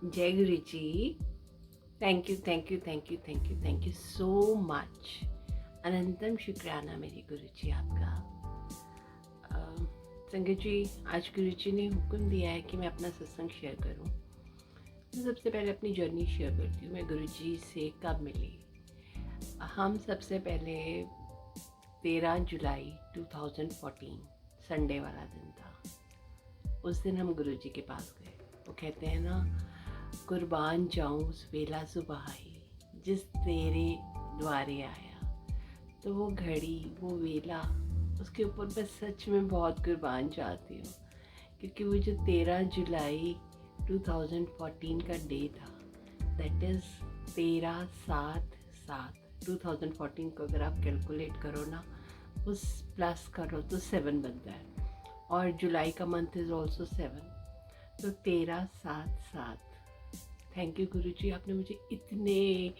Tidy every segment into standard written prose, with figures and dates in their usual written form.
जय गुरु जी। Thank you thank you thank you thank you thank you so much. अनंतम शुक्राना मेरे गुरु जी आपका। संगत जी, आज गुरु जी ने हुक्म दिया है कि मैं अपना सत्संग शेयर करूं। मैं सबसे पहले अपनी जर्नी शेयर करती हूँ। मैं गुरु जी से कब मिली। हम सबसे पहले 13 जुलाई 2014 संडे वाला दिन था। उस दिन हम गुरु जी के पास गए। वो कहते हैं ना, कुर्बान जाऊं उस वेला सुबहाई जिस तेरे द्वारे आया। तो वो घड़ी, वो वेला, उसके ऊपर मैं सच में बहुत कुर्बान चाहती हूँ, क्योंकि वो जो 13 जुलाई 2014 का डे था, दैट इज़ 13/7/7। 2014 को अगर आप कैलकुलेट करो ना, उस प्लस करो तो 7 बनता है, और जुलाई का मंथ इज़ ऑल्सो 7। तो 13/7/7। थैंक यू गुरु जी, आपने मुझे इतने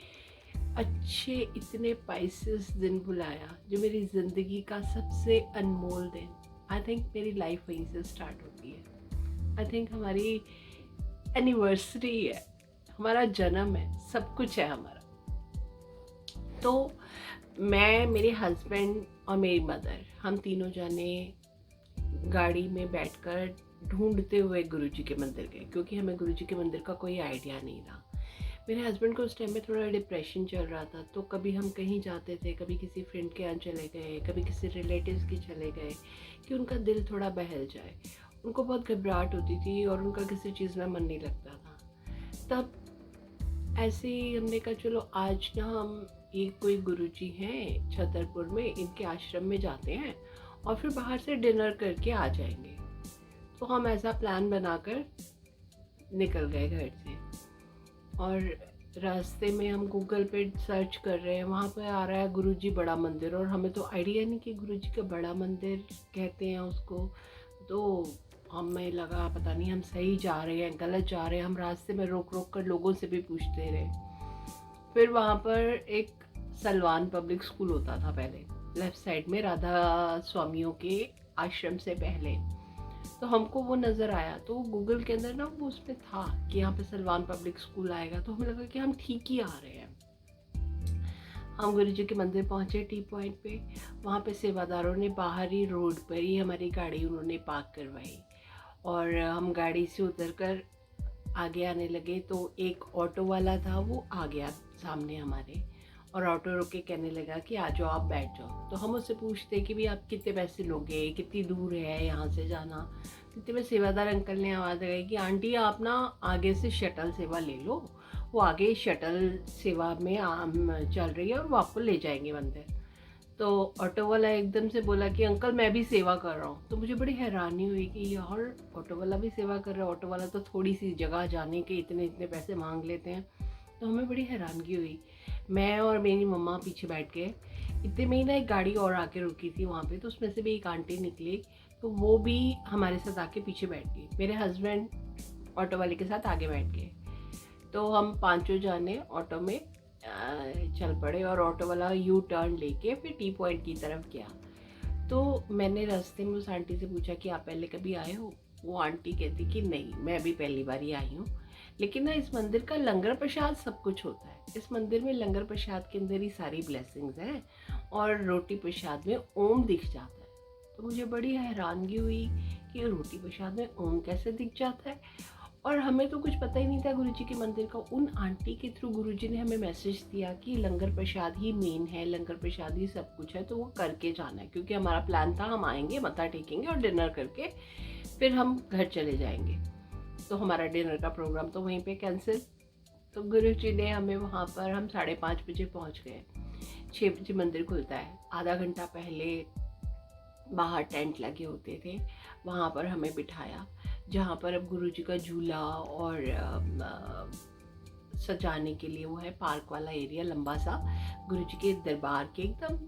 अच्छे, इतने पाइसेस दिन बुलाया, जो मेरी ज़िंदगी का सबसे अनमोल दिन। आई थिंक मेरी लाइफ वहीं से स्टार्ट होती है। आई थिंक हमारी एनिवर्सरी है, हमारा जन्म है, सब कुछ है हमारा। तो मैं, मेरे हस्बैंड और मेरी मदर, हम तीनों जाने गाड़ी में बैठकर ढूंढते हुए गुरुजी के मंदिर गए, क्योंकि हमें गुरुजी के मंदिर का कोई आइडिया नहीं था। मेरे हस्बैंड को उस टाइम में थोड़ा डिप्रेशन चल रहा था, तो कभी हम कहीं जाते थे, कभी किसी फ्रेंड के यहाँ चले गए, कभी किसी रिलेटिव्स के चले गए, कि उनका दिल थोड़ा बहल जाए। उनको बहुत घबराहट होती थी और उनका किसी चीज़ में मन नहीं लगता था। तब ऐसे ही हमने कहा, चलो आज ना हम, ये कोई गुरुजी हैं छतरपुर में, इनके आश्रम में जाते हैं और फिर बाहर से डिनर करके आ जाएंगे। तो हम ऐसा प्लान बनाकर निकल गए घर से, और रास्ते में हम गूगल पे सर्च कर रहे हैं, वहाँ पे आ रहा है गुरुजी बड़ा मंदिर, और हमें तो आइडिया नहीं कि गुरुजी का बड़ा मंदिर कहते हैं उसको। तो हमें लगा पता नहीं हम सही जा रहे हैं गलत जा रहे हैं। हम रास्ते में रोक रोक कर लोगों से भी पूछते रहे। फिर वहाँ पर एक सलवान पब्लिक स्कूल होता था पहले, लेफ्ट साइड में, राधा स्वामियों के आश्रम से पहले। तो हमको वो नज़र आया, तो गूगल के अंदर ना वो उसमें था कि यहाँ पे सलवान पब्लिक स्कूल आएगा। तो हमें लगा कि हम ठीक ही आ रहे हैं। हम गुरु जी के मंदिर पहुँचे टी पॉइंट पे। वहाँ पे सेवादारों ने बाहरी रोड पर ही हमारी गाड़ी उन्होंने पार्क करवाई, और हम गाड़ी से उतर कर आगे आने लगे। तो एक ऑटो वाला था, वो आ गया सामने हमारे, और ऑटो रोक के कहने लगा कि आ जाओ, आप बैठ जाओ। तो हम उससे पूछते कि भाई आप कितने पैसे लोगे, कितनी दूर है यहाँ से जाना। इतने में सेवादार अंकल ने आवाज़ लगाई कि आंटी आप ना आगे से शटल सेवा ले लो, वो आगे शटल सेवा में चल रही है और वो आपको ले जाएंगे मंदिर। तो ऑटो वाला एकदम से बोला कि अंकल मैं भी सेवा कर रहा हूँ। तो मुझे बड़ी हैरानी हुई कि यार, ऑटो वाला भी सेवा कर रहा है, ऑटो वाला तो थोड़ी सी जगह जाने के इतने इतने पैसे मांग लेते हैं। तो हमें बड़ी हैरानगी हुई। मैं और मेरी मम्मा पीछे बैठ गए। इतने में ही ना एक गाड़ी और आके रुकी थी वहाँ पे, तो उसमें से भी एक आंटी निकली, तो वो भी हमारे साथ आके पीछे बैठ गई। मेरे हस्बैंड ऑटो वाले के साथ आगे बैठ गए। तो हम पांचों जाने ऑटो में चल पड़े, और ऑटो वाला यू टर्न लेके फिर टी पॉइंट की तरफ गया। तो मैंने रास्ते में उस आंटी से पूछा कि आप पहले कभी आए हो। वो आंटी कहती कि नहीं, मैं भी पहली बार ही आई हूँ, लेकिन ना इस मंदिर का लंगर प्रसाद सब कुछ होता है। इस मंदिर में लंगर प्रसाद के अंदर ही सारी ब्लेसिंग्स हैं, और रोटी प्रसाद में ओम दिख जाता है। तो मुझे बड़ी हैरानगी हुई कि रोटी प्रसाद में ओम कैसे दिख जाता है, और हमें तो कुछ पता ही नहीं था गुरुजी के मंदिर का। उन आंटी के थ्रू गुरुजी ने हमें मैसेज दिया कि लंगर प्रसाद ही मेन है, लंगर प्रसाद ही सब कुछ है, तो वो करके जाना है। क्योंकि हमारा प्लान था हम आएंगे, मत्था टेकेंगे और डिनर करके फिर हम घर चले जाएंगे। तो हमारा डिनर का प्रोग्राम तो वहीं पे कैंसिल। तो गुरुजी ने हमें वहाँ पर, हम 5:30 बजे पहुँच गए। 6 बजे मंदिर खुलता है। आधा घंटा पहले बाहर टेंट लगे होते थे, वहाँ पर हमें बिठाया, जहाँ पर अब गुरुजी का झूला और सजाने के लिए वो है पार्क वाला एरिया लंबा सा। गुरुजी के दरबार के एकदम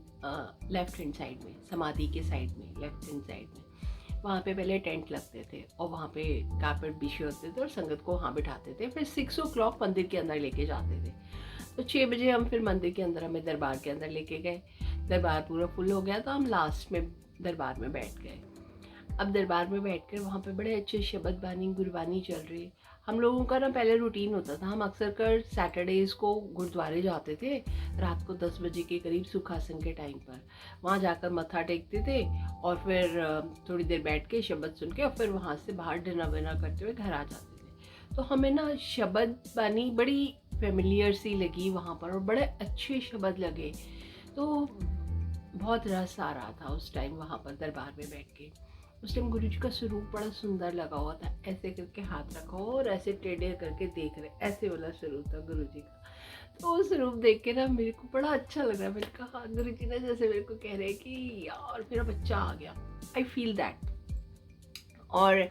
लेफ्ट हैंड साइड में, समाधि के साइड में, लेफ्ट हैंड साइड में, वहाँ पे पहले टेंट लगते थे और वहाँ पे कारपेट बिछे होते थे और संगत को वहाँ बिठाते थे। फिर 6 o'clock मंदिर के अंदर लेके जाते थे। तो 6 बजे हम फिर मंदिर के अंदर, हमें दरबार के अंदर लेके गए। दरबार पूरा फुल हो गया, तो हम लास्ट में दरबार में बैठ गए। अब दरबार में बैठकर वहाँ पे बड़े अच्छे शब्द बानी, गुरबानी चल रही। हम लोगों का ना पहले रूटीन होता था, हम अक्सर कर सैटरडेज़ को गुरुद्वारे जाते थे रात को 10 बजे के करीब सुखासन के टाइम पर। वहाँ जाकर मत्था टेकते थे और फिर थोड़ी देर बैठ के शब्द सुन के और फिर वहाँ से बाहर डिनर विनर करते हुए घर आ जाते थे। तो हमें ना शब्द बानी बड़ी फेमिलियर सी लगी वहाँ पर और बड़े अच्छे शब्द लगे। तो बहुत रस आ रहा था उस टाइम वहाँ पर दरबार में बैठ के। उस टाइम गुरु जी का स्वरूप बड़ा सुंदर लगा हुआ था, ऐसे करके हाथ रखा हो और ऐसे टेढ़े करके देख रहे, ऐसे वाला स्वरूप था गुरु जी का। तो वो स्वरूप देख के ना मेरे को बड़ा अच्छा लग रहा है। मैंने कहा गुरु जी ने जैसे मेरे को कह रहे हैं कि यार मेरा बच्चा आ गया, आई फील दैट। और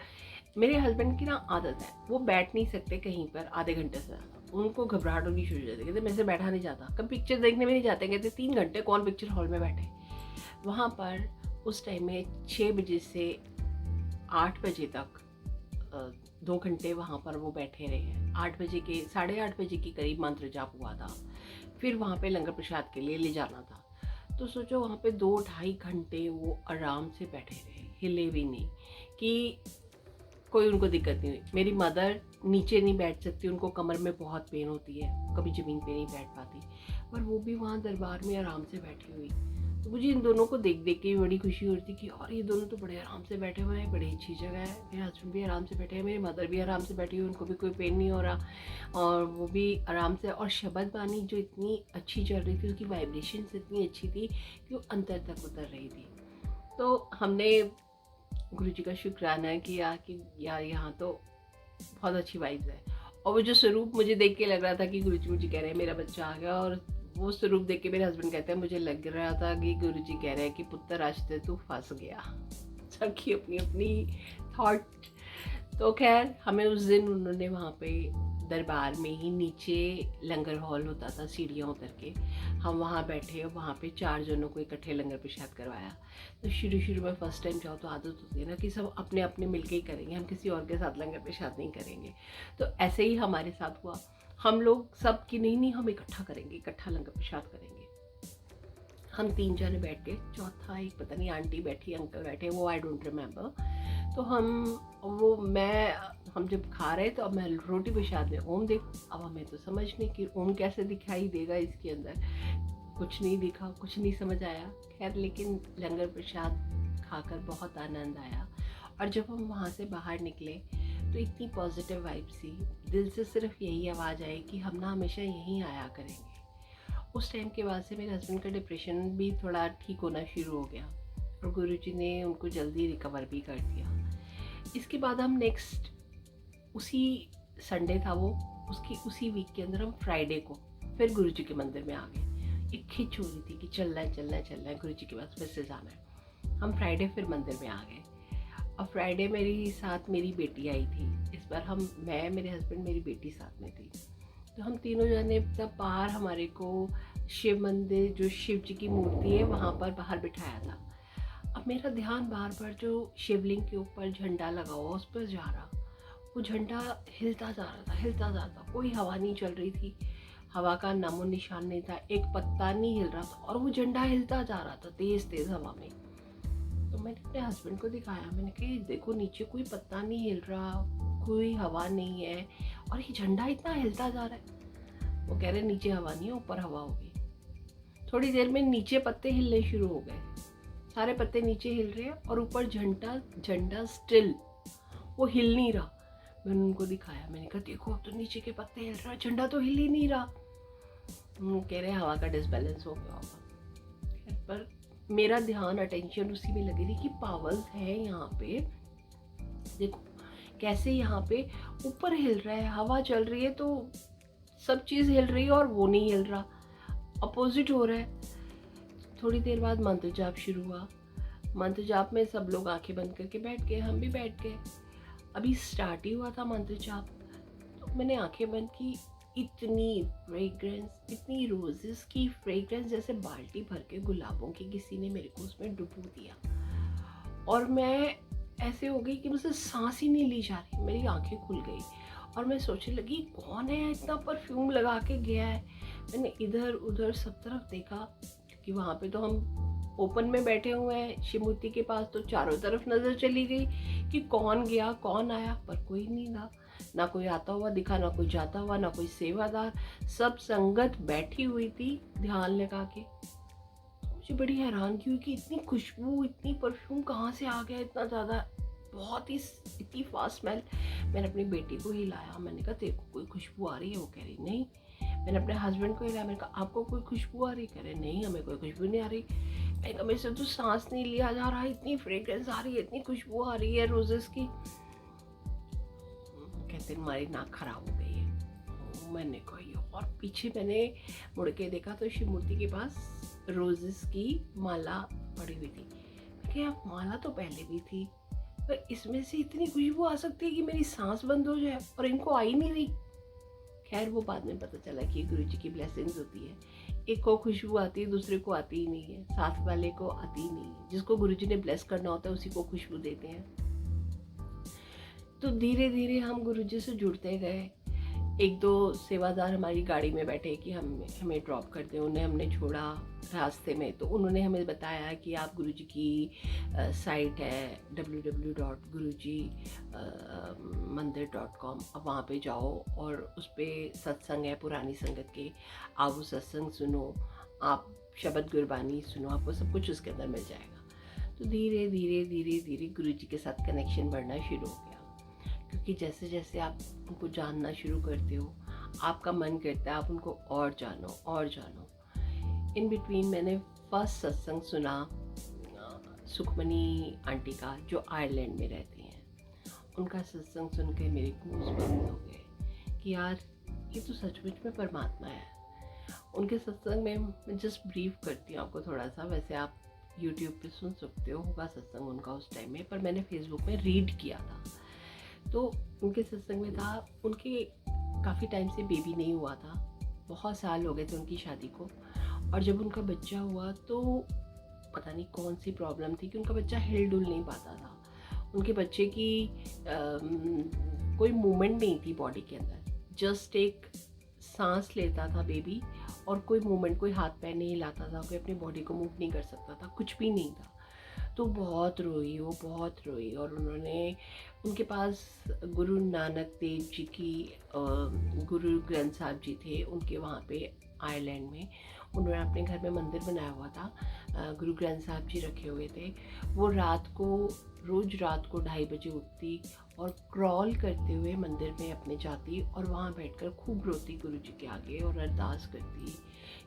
मेरे हस्बैंड की ना आदत है, वो बैठ नहीं सकते कहीं पर आधे घंटे से ज़्यादा, उनको घबराहट होनी शुरू हो जाती है। कहते मेरे से बैठा नहीं जाता, कब पिक्चर देखने में नहीं जाते, कहते 3 घंटे कौन पिक्चर हॉल में बैठे। वहाँ पर उस टाइम में 6 बजे से 8 बजे तक 2 घंटे वहाँ पर वो बैठे रहे। 8 बजे के 8:30 बजे के करीब मंत्र जाप हुआ था, फिर वहाँ पे लंगर प्रसाद के लिए ले जाना था। तो सोचो वहाँ पे 2-2.5 घंटे वो आराम से बैठे रहे, हिले भी नहीं, कि कोई उनको दिक्कत नहीं हुई। मेरी मदर नीचे नहीं बैठ सकती, उनको कमर में बहुत पेन होती है, कभी ज़मीन पे नहीं बैठ पाती, पर वो भी वहाँ दरबार में आराम से बैठी हुई। तो मुझे इन दोनों को देख देख के बड़ी खुशी हो रही थी कि और ये दोनों तो बड़े आराम से बैठे हुए हैं, बड़ी अच्छी जगह है। मेरे हस्बैंड भी आराम से बैठे हैं, मेरी मदर भी आराम से बैठी हुई, उनको भी कोई पेन नहीं हो रहा और वो भी आराम से। और शब्द बानी जो इतनी अच्छी चल रही थी, उसकी वाइब्रेशंस इतनी अच्छी थी कि वो अंतर तक उतर रही थी। तो हमने गुरु जी का शुक्राना किया कि यार यहाँ तो बहुत अच्छी वाइब्स है। और वो जो स्वरूप मुझे देख के लग रहा था कि गुरु जी मुझे कह रहे हैं मेरा बच्चा आ गया, और वो स्वरूप देख के मेरे हस्बैंड कहते हैं मुझे लग रहा था कि गुरु जी कह रहे हैं कि पुत्र आज तू फंस गया। सबकी अपनी अपनी थॉट। तो खैर हमें उस दिन उन्होंने वहाँ पे दरबार में ही नीचे लंगर हॉल होता था, सीढ़ियाँ उतर के हम वहाँ बैठे और वहाँ पे 4 जनों को इकट्ठे लंगर प्रसाद करवाया। तो शुरू में फर्स्ट टाइम जाओ तो आदत होती है ना कि सब अपने अपने मिलके ही करेंगे, हम किसी और के साथ लंगर प्रसाद नहीं करेंगे। तो ऐसे ही हमारे साथ हुआ, हम लोग सब कि नहीं हम इकट्ठा करेंगे, इकट्ठा लंगर प्रसाद करेंगे। हम 3 जने बैठ के, चौथा एक पता नहीं आंटी बैठी अंकल बैठे, वो आई डोंट रिमेम्बर। तो हम जब खा रहे तो अब मैं रोटी प्रसाद में ओम देखो, अब हमें तो समझ नहीं कि ओम कैसे दिखाई देगा इसके अंदर, कुछ नहीं दिखा, कुछ नहीं समझ आया। खैर लेकिन लंगर प्रसाद खाकर बहुत आनंद आया। और जब हम वहाँ से बाहर निकले तो इतनी पॉजिटिव वाइब सी, दिल से सिर्फ यही आवाज़ आई कि हम ना हमेशा यहीं आया करेंगे। उस टाइम के बाद से मेरे हस्बैंड का डिप्रेशन भी थोड़ा ठीक होना शुरू हो गया और गुरुजी ने उनको जल्दी रिकवर भी कर दिया। इसके बाद हम नेक्स्ट उसी संडे था वो, उसकी उसी वीक के अंदर हम फ्राइडे को फिर गुरुजी के मंदिर में आ गए। एक खिंच हो रही थी कि चलना है गुरुजी के पास फिर से जाना है। हम फ्राइडे फिर मंदिर में आ गए और फ्राइडे मेरी साथ मेरी बेटी आई थी। इस बार मैं मेरे हस्बैंड मेरी बेटी साथ में थी। तो हम तीनों जने तब बाहर हमारे को शिव मंदिर जो शिव जी की मूर्ति है वहाँ पर बाहर बिठाया था। अब मेरा ध्यान बार बार जो शिवलिंग के ऊपर झंडा लगा हुआ उस पर जा रहा। वो झंडा हिलता जा रहा था, कोई हवा नहीं चल रही थी, हवा का नामो निशान नहीं था, एक पत्ता नहीं हिल रहा था और वो झंडा हिलता जा रहा था तेज तेज हवा में। तो मैंने अपने हस्बैंड को दिखाया, मैंने कहा देखो नीचे कोई पत्ता नहीं हिल रहा, कोई हवा नहीं है और ये झंडा इतना हिलता जा रहा है। वो कह रहे नीचे हवा नहीं है, ऊपर हवा होगी। थोड़ी देर में नीचे पत्ते हिलने शुरू हो गए, सारे पत्ते नीचे हिल रहे हैं और ऊपर झंडा स्टिल, वो हिल नहीं रहा। मैंने उनको दिखाया, मैंने कहा देखो अब तो नीचे के पत्ते हिल रहा, झंडा तो हिल ही नहीं रहा। कह रहे हवा का डिसबैलेंस हो गया होगा। पर मेरा ध्यान अटेंशन उसी में लगी थी कि पावर्स है यहाँ पे, देखो कैसे यहाँ पे ऊपर हिल रहा है, हवा चल रही है तो सब चीज़ हिल रही है और वो नहीं हिल रहा, अपोजिट हो रहा है। थोड़ी देर बाद मंत्र जाप शुरू हुआ। मंत्र जाप में सब लोग आंखें बंद करके बैठ गए, हम भी बैठ गए। अभी स्टार्ट ही हुआ था मंत्र जाप, तो मैंने आंखें बंद की, इतनी फ्रेग्रेंस, इतनी रोजेस की फ्रेग्रेंस, जैसे बाल्टी भर के गुलाबों की किसी ने मेरे को उसमें डुबो दिया। और मैं ऐसे हो गई कि मुझसे सांस ही नहीं ली जा रही, मेरी आंखें खुल गई और मैं सोचने लगी कौन है इतना परफ्यूम लगा के गया है। मैंने इधर उधर सब तरफ देखा क्योंकि वहाँ पे तो हम ओपन में बैठे हुए हैं शिव मूर्ति के पास, तो चारों तरफ नज़र चली गई कि कौन गया कौन आया, पर कोई नहीं था। ना कोई आता हुआ दिखा, ना कोई जाता हुआ, ना कोई सेवादार, सब संगत बैठी हुई थी ध्यान लगा के। मुझे बड़ी हैरानगी हुई कि इतनी खुशबू, इतनी परफ्यूम कहाँ से आ गया इतना ज़्यादा, बहुत ही इतनी फास्ट स्मेल। मैंने अपनी बेटी को ही लाया, मैंने कहा तेरे को कोई खुशबू आ रही है? वो कह रही नहीं। मैंने अपने हस्बैंड को ही लाया, मैंने कहा आपको कोई खुशबू आ रही? कह रहे नहीं, हमें कोई खुशबू नहीं आ रही। मैंने कहा मेरे से तो सांस नहीं लिया जा रहा, इतनी फ्रेग्रेंस आ रही है, इतनी खुशबू आ रही है रोजेस की। कहते तुम्हारी नाक खराब हो गई है। मैंने कहा, और पीछे मैंने मुड़ के देखा तो शिव मूर्ति के पास रोजेस की माला पड़ी हुई थी। क्या माला तो पहले भी थी, पर इसमें से इतनी खुशबू आ सकती है कि मेरी सांस बंद हो जाए, और इनको आई नहीं रही। खैर वो बाद में पता चला कि गुरु जी की ब्लेसिंग्स होती है, एक को खुशबू आती है, दूसरे को आती ही नहीं है, साथ वाले को आती ही नहीं है। जिसको गुरु जी ने ब्लेस करना होता है उसी को खुशबू देते हैं। तो धीरे धीरे हम गुरु जी से जुड़ते गए। एक दो सेवादार हमारी गाड़ी में बैठे कि हमें ड्रॉप कर दें, उन्हें हमने छोड़ा रास्ते में। तो उन्होंने हमें बताया कि आप गुरुजी की साइट है www.gurujimandir.com, अब वहाँ पे जाओ और उस पर सत्संग है पुरानी संगत के, आप वो सत्संग सुनो, आप शब्द गुरबानी सुनो, आपको सब कुछ उसके अंदर मिल जाएगा। तो धीरे धीरे धीरे धीरे गुरुजी के साथ कनेक्शन बढ़ना शुरू हो गया, क्योंकि जैसे जैसे आप उनको जानना शुरू करते हो आपका मन करता है आप उनको और जानो और जानो। इन बिटवीन मैंने फर्स्ट सत्संग सुना सुखमनी आंटी का, जो आयरलैंड में रहती हैं। उनका सत्संग सुन के मेरे गूज़बम्स हो गए कि यार ये तो सचमुच में परमात्मा है। उनके सत्संग में मैं जस्ट ब्रीफ करती हूँ आपको थोड़ा सा, वैसे आप यूट्यूब पे सुन सकते हो, होगा सत्संग उनका उस टाइम में, पर मैंने फेसबुक में रीड किया था। तो उनके सत्संग में था, उनके काफ़ी टाइम से बेबी नहीं हुआ था, बहुत साल हो गए थे उनकी शादी को। और जब उनका बच्चा हुआ तो पता नहीं कौन सी प्रॉब्लम थी कि उनका बच्चा हिल डुल नहीं पाता था। उनके बच्चे की कोई मूवमेंट नहीं थी बॉडी के अंदर, जस्ट एक सांस लेता था बेबी, और कोई मूवमेंट, कोई हाथ पैर नहीं हिलाता था, कोई अपनी बॉडी को मूव नहीं कर सकता था, कुछ भी नहीं था। तो बहुत रोई वो, बहुत रोई। और उनके पास गुरु नानक देव जी की गुरु ग्रंथ साहब जी थे उनके वहाँ पे आयरलैंड में। उन्होंने अपने घर में मंदिर बनाया हुआ था, गुरु ग्रंथ साहब जी रखे हुए थे। वो रोज़ रात को 2:30 बजे उठती और क्रॉल करते हुए मंदिर में अपने जाती, और वहाँ बैठकर खूब रोती गुरु जी के आगे और अरदास करती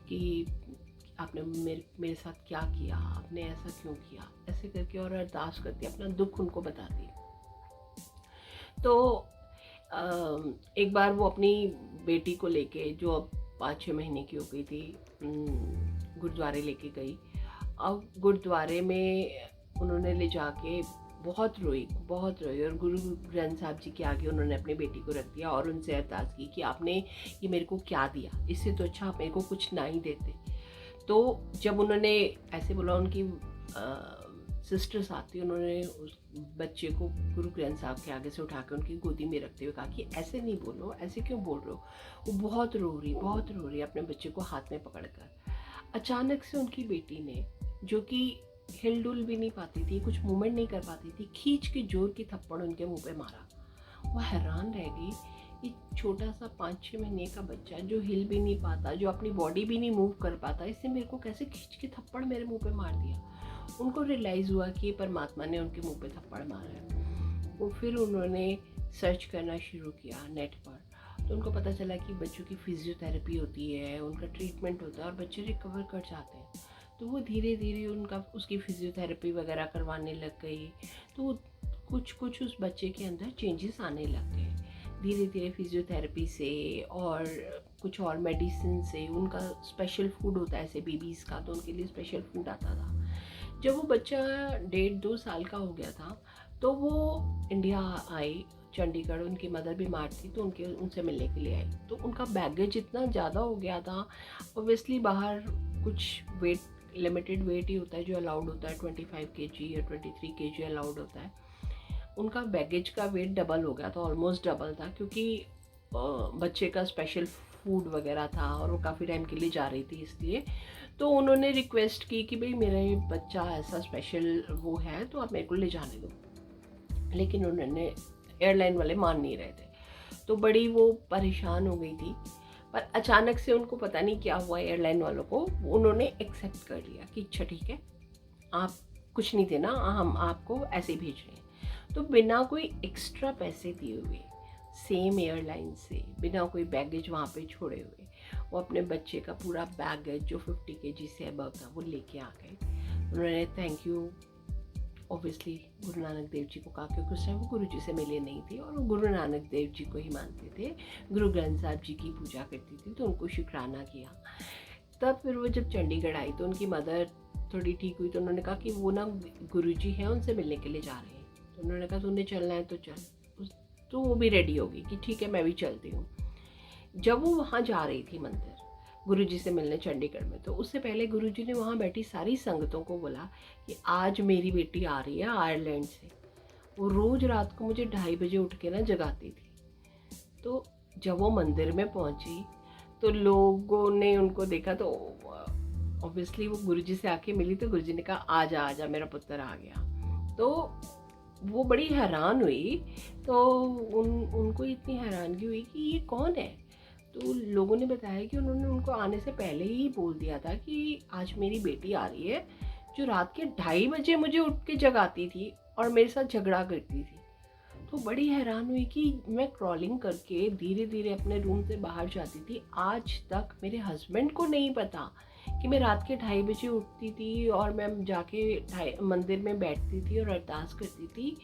कि आपने मेरे साथ क्या किया, आपने ऐसा क्यों किया, ऐसे करके, और अरदास करती, अपना दुख उनको बताती। तो एक बार वो अपनी बेटी को लेके, जो अब 5-6 महीने की हो गई थी, गुरुद्वारे लेके गई। अब गुरुद्वारे में उन्होंने ले जाके बहुत रोई और गुरु ग्रंथ साहब जी के आगे उन्होंने अपनी बेटी को रख दिया और उनसे अरदास की कि आपने ये मेरे को क्या दिया, इससे तो अच्छा आप मेरे को कुछ ना ही देते। तो जब उन्होंने ऐसे बोला, उनकी सिस्टर्स आती, उन्होंने उस बच्चे को गुरु ग्रंथ साहब के आगे से उठा के उनकी गोदी में रखते हुए कहा कि ऐसे नहीं बोलो, ऐसे क्यों बोल रहे हो। वो बहुत रो रही अपने बच्चे को हाथ में पकड़कर। अचानक से उनकी बेटी ने, जो कि हिल डुल भी नहीं पाती थी, कुछ मूवमेंट नहीं कर पाती थी, खींच के जोर की थप्पड़ उनके मुंह पे मारा। वो हैरान रह गई, ये छोटा सा 5-6 महीने का बच्चा जो हिल भी नहीं पाता, जो अपनी बॉडी भी नहीं मूव कर पाता, इससे मेरे को कैसे खींच के थप्पड़ मेरे मुंह पे मार दिया। उनको रियलाइज़ हुआ कि परमात्मा ने उनके मुंह पे थप्पड़ मारा है। वो फिर उन्होंने सर्च करना शुरू किया नेट पर। तो उनको पता चला कि बच्चों की फिजियोथेरेपी होती है, उनका ट्रीटमेंट होता है और बच्चे रिकवर कर जाते हैं। तो वो धीरे धीरे उसकी फिजियोथेरेपी वगैरह करवाने लग गई। तो कुछ उस बच्चे के अंदर चेंजेस आने लग गए धीरे धीरे फिजियोथेरेपी से और कुछ और मेडिसिन से। उनका स्पेशल फूड होता है ऐसे बेबीज़ का, तो उनके लिए स्पेशल फूड आता था। जब वो बच्चा 1.5-2 साल का हो गया था तो वो इंडिया आई, चंडीगढ़। उनकी मदर बीमार थी तो उनसे मिलने के लिए आई। तो उनका बैगेज इतना ज़्यादा हो गया था, ऑब्वियसली बाहर कुछ लिमिटेड वेट ही होता है जो अलाउड होता है, 25 kg या 23 kg अलाउड होता है। उनका बैगेज का वेट डबल हो गया था, ऑलमोस्ट डबल था, क्योंकि बच्चे का स्पेशल फूड वगैरह था और वो काफ़ी टाइम के लिए जा रही थी इसलिए। तो उन्होंने रिक्वेस्ट की कि भाई मेरा ये बच्चा ऐसा स्पेशल वो है तो आप मेरे को ले जाने दो, लेकिन उन्होंने एयरलाइन वाले मान नहीं रहे थे। तो बड़ी वो परेशान हो गई थी। पर अचानक से उनको पता नहीं क्या हुआ, एयरलाइन वालों को, उन्होंने एक्सेप्ट कर लिया कि अच्छा ठीक है, आप कुछ नहीं देना, हम आपको ऐसे ही भेज रहे हैं। तो बिना कोई एक्स्ट्रा पैसे दिए हुए, सेम एयरलाइन से, बिना कोई बैगेज वहाँ पे छोड़े हुए, वो अपने बच्चे का पूरा बैगेज जो 50 kg से अबव था वो लेके आ गए। उन्होंने thank you obviously Guru Nanak Dev ji को कहा, क्योंकि उस टाइम वो गुरु जी से मिले नहीं थे और वो गुरु नानक देव जी को ही मानते थे, गुरु ग्रंथ साहब जी की पूजा करती थी, तो उनको शुक्राना किया। तब फिर वो जब चंडीगढ़ आई तो उनकी मदर थोड़ी ठीक हुई, तो उन्होंने कहा कि वो ना गुरुजी हैं, उनसे मिलने के लिए जा रहे हैं। तो उन्होंने कहा तूने चलना है तो चल। तो वो भी रेडी हो गई कि ठीक है मैं भी चलती हूँ। जब वो वहाँ जा रही थी मंदिर गुरुजी से मिलने चंडीगढ़ में, तो उससे पहले गुरुजी ने वहाँ बैठी सारी संगतों को बोला कि आज मेरी बेटी आ रही है आयरलैंड से। वो रोज़ रात को मुझे 2:30 बजे उठ के ना जगाती थी। तो जब वो मंदिर में पहुँची तो लोगों ने उनको देखा, तो ऑब्वियसली वो गुरुजी से आके मिली, तो गुरुजी ने कहा आजा आजा मेरा पुत्र आ गया। तो वो बड़ी हैरान हुई। तो उनको इतनी हैरानगी हुई कि ये कौन है। तो लोगों ने बताया कि उन्होंने उनको आने से पहले ही बोल दिया था कि आज मेरी बेटी आ रही है, जो रात के 2:30 बजे मुझे उठ के जगाती थी और मेरे साथ झगड़ा करती थी। तो बड़ी हैरान हुई कि मैं क्रॉलिंग करके धीरे धीरे अपने रूम से बाहर जाती थी, आज तक मेरे हस्बैंड को नहीं पता कि मैं रात के 2:30 बजे उठती थी और मैं जाके मंदिर में बैठती थी और अरदास करती थी।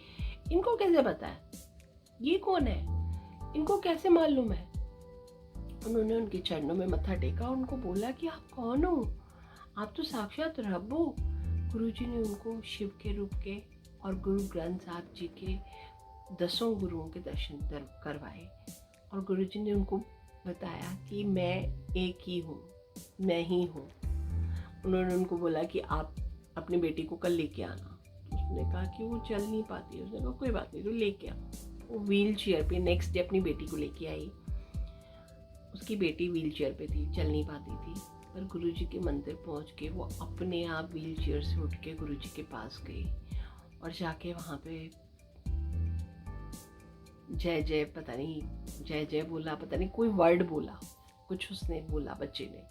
इनको कैसे पता है, ये कौन है, इनको कैसे मालूम है। उन्होंने उनके चरणों में मत्था टेका, उनको बोला कि आप कौन हो, आप तो साक्षात रब हो। गुरुजी ने उनको शिव के रूप के और गुरु ग्रंथ साहब जी के 10 गुरुओं के दर्शन करवाए और गुरुजी ने उनको बताया कि मैं एक ही हूँ, मैं ही हूँ। उन्होंने उनको बोला कि आप अपनी बेटी को कल लेके आना। तो उसने कहा कि वो चल नहीं पाती है। उसने कहा कोई बात नहीं, तो लेके आ। वो व्हील चेयर पे नेक्स्ट डे अपनी बेटी को लेके आई। उसकी बेटी व्हील चेयर पे थी, चल नहीं पाती थी, पर गुरुजी के मंदिर पहुँच के वो अपने आप व्हील चेयर से उठ के गुरुजी के पास गई और जाके वहाँ पे जय जय, पता नहीं जय जय बोला, पता नहीं कोई वर्ड बोला, कुछ उसने बोला बच्चे ने।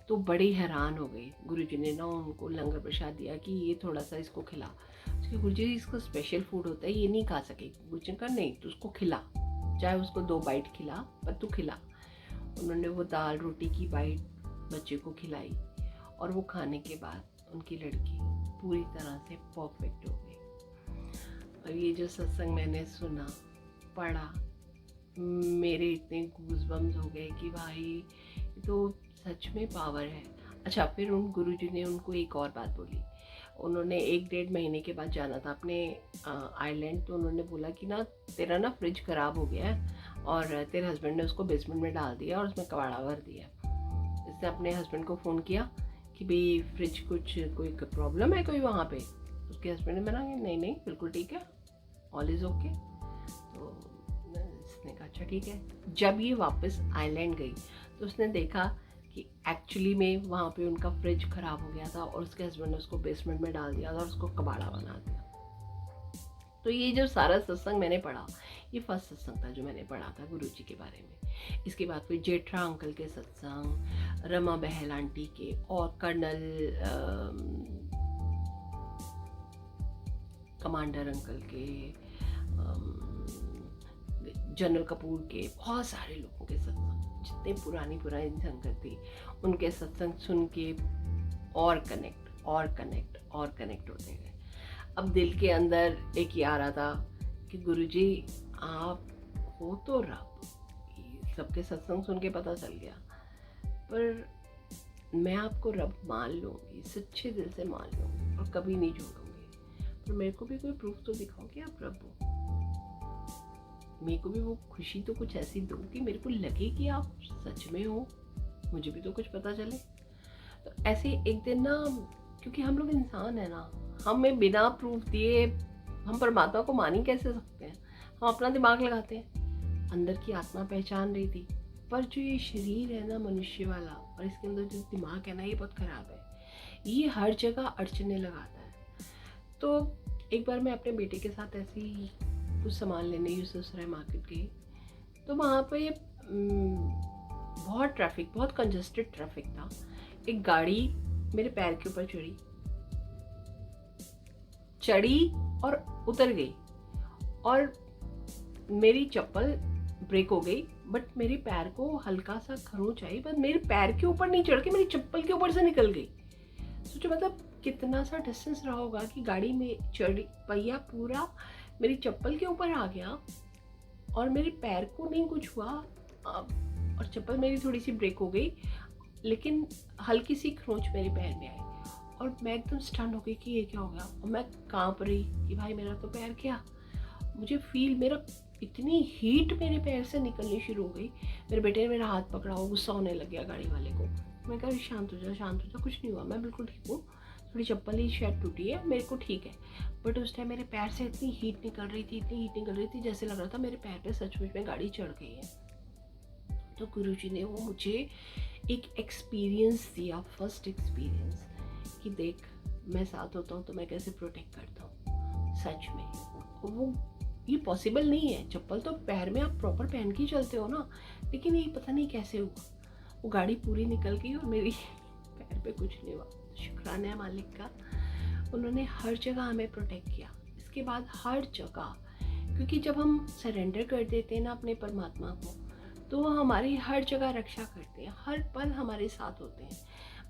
तो बड़ी हैरान हो गई। गुरुजी ने ना उनको लंगर प्रसाद दिया कि ये थोड़ा सा इसको खिला। उसके गुरुजी, इसको स्पेशल फूड होता है, ये नहीं खा सकेगी। गुरुजी ने कहा नहीं, तो उसको खिला, चाहे उसको 2 बाइट खिला, पर तू खिला। उन्होंने वो दाल रोटी की बाइट बच्चे को खिलाई और वो खाने के बाद उनकी लड़की पूरी तरह से परफेक्ट हो गई। और ये जो सत्संग मैंने सुना, पढ़ा, मेरे इतने गूज़बम्स हो गए कि भाई तो सच में पावर है। अच्छा, फिर उन गुरुजी ने उनको एक और बात बोली। उन्होंने 1-1.5 महीने के बाद जाना था अपने आइलैंड। तो उन्होंने बोला कि ना तेरा ना फ्रिज ख़राब हो गया है और तेरे हस्बैंड ने उसको बेसमेंट में डाल दिया और उसमें कबाड़ा भर दिया। इसने अपने हस्बैंड को फ़ोन किया कि भाई फ्रिज कोई प्रॉब्लम है कोई वहाँ पे। उसके हस्बैंड ने मना कि नहीं नहीं बिल्कुल ठीक है, ऑल इज़ ओके। तो उसने कहा अच्छा ठीक है। जब ये वापस आइलैंड गई तो उसने देखा कि एक्चुअली में वहाँ पे उनका फ्रिज ख़राब हो गया था और उसके हस्बैंड ने उसको बेसमेंट में डाल दिया था और उसको कबाड़ा बना दिया। तो ये जो सारा सत्संग मैंने पढ़ा, ये फर्स्ट सत्संग था जो मैंने पढ़ा था गुरुजी के बारे में। इसके बाद फिर जेठा अंकल के सत्संग, रमा बहल आंटी के और कर्नल कमांडर अंकल के, जनरल कपूर के, बहुत सारे लोगों के सत्संग, जितने पुरानी संगत थी उनके सत्संग सुन के और कनेक्ट होते गए। अब दिल के अंदर एक ये आ रहा था कि गुरुजी आप हो तो रब। सबके सत्संग सुन के पता चल गया, पर मैं आपको रब मान लूँगी, सच्चे दिल से मान लूँगी और कभी नहीं छोड़ूंगी। पर मेरे को भी कोई प्रूफ तो दिखाओ कि आप रब हो। मेरे को भी वो खुशी तो कुछ ऐसी दो कि मेरे को लगे कि आप सच में हो, मुझे भी तो कुछ पता चले। तो ऐसे एक दिन ना, क्योंकि हम लोग इंसान है ना, हमें बिना प्रूफ दिए हम परमात्मा को मान ही कैसे सकते हैं। हम अपना दिमाग लगाते हैं। अंदर की आत्मा पहचान रही थी, पर जो ये शरीर है ना मनुष्य वाला, और इसके अंदर जो दिमाग है ना, ये बहुत ख़राब है। ये हर जगह अड़चने लगाता है। तो एक बार मैं अपने बेटे के साथ ऐसे ही कुछ सामान लेने यूसुफसराय मार्केट गई, तो वहाँ पे बहुत ट्रैफिक, बहुत कंजस्टेड ट्रैफिक था। एक गाड़ी मेरे पैर के ऊपर चढ़ी और उतर गई, और मेरी चप्पल ब्रेक हो गई, बट मेरे पैर को हल्का सा खरोंच आई, बस मेरे पैर के ऊपर नहीं चढ़ के मेरी चप्पल के ऊपर से निकल गई। सोचो मतलब कितना सा डिस्टेंस रहा होगा कि गाड़ी में चढ़ी, पहिया पूरा मेरी चप्पल के ऊपर आ गया और मेरे पैर को नहीं कुछ हुआ, और चप्पल मेरी थोड़ी सी ब्रेक हो गई, लेकिन हल्की सी खरोंच मेरे पैर में आई, और मैं एकदम स्टन हो गई कि ये क्या हो गया। और मैं कांप रही कि भाई मेरा तो पैर क्या। मुझे फील, मेरा इतनी हीट मेरे पैर से निकलनी शुरू हो गई। मेरे बेटे ने मेरा हाथ पकड़ा, वो गुस्सा होने लग गया गाड़ी वाले को। मैं कहा शांत हो जा, कुछ नहीं हुआ, मैं बिल्कुल ठीक हूँ, थोड़ी चप्पल ही शायद टूटी है, मेरे को ठीक है। बट उस टाइम मेरे पैर से इतनी हीट निकल रही थी, जैसे लग रहा था मेरे पैर पे सचमुच में गाड़ी चढ़ गई है। तो गुरुजी ने वो मुझे एक एक्सपीरियंस दिया, फर्स्ट एक्सपीरियंस, कि देख मैं साथ होता हूँ तो मैं कैसे प्रोटेक्ट करता हूँ। सच में वो ये पॉसिबल नहीं है, चप्पल तो पैर में आप प्रॉपर पहन के ही चलते हो ना, लेकिन ये पता नहीं कैसे हुआ, वो गाड़ी पूरी निकल गई और मेरी पैर पे कुछ नहीं हुआ। शुक्राना है मालिक का, उन्होंने हर जगह हमें प्रोटेक्ट किया। इसके बाद हर जगह, क्योंकि जब हम सरेंडर कर देते हैं ना अपने परमात्मा को, तो वो हमारी हर जगह रक्षा करते हैं, हर पल हमारे साथ होते हैं।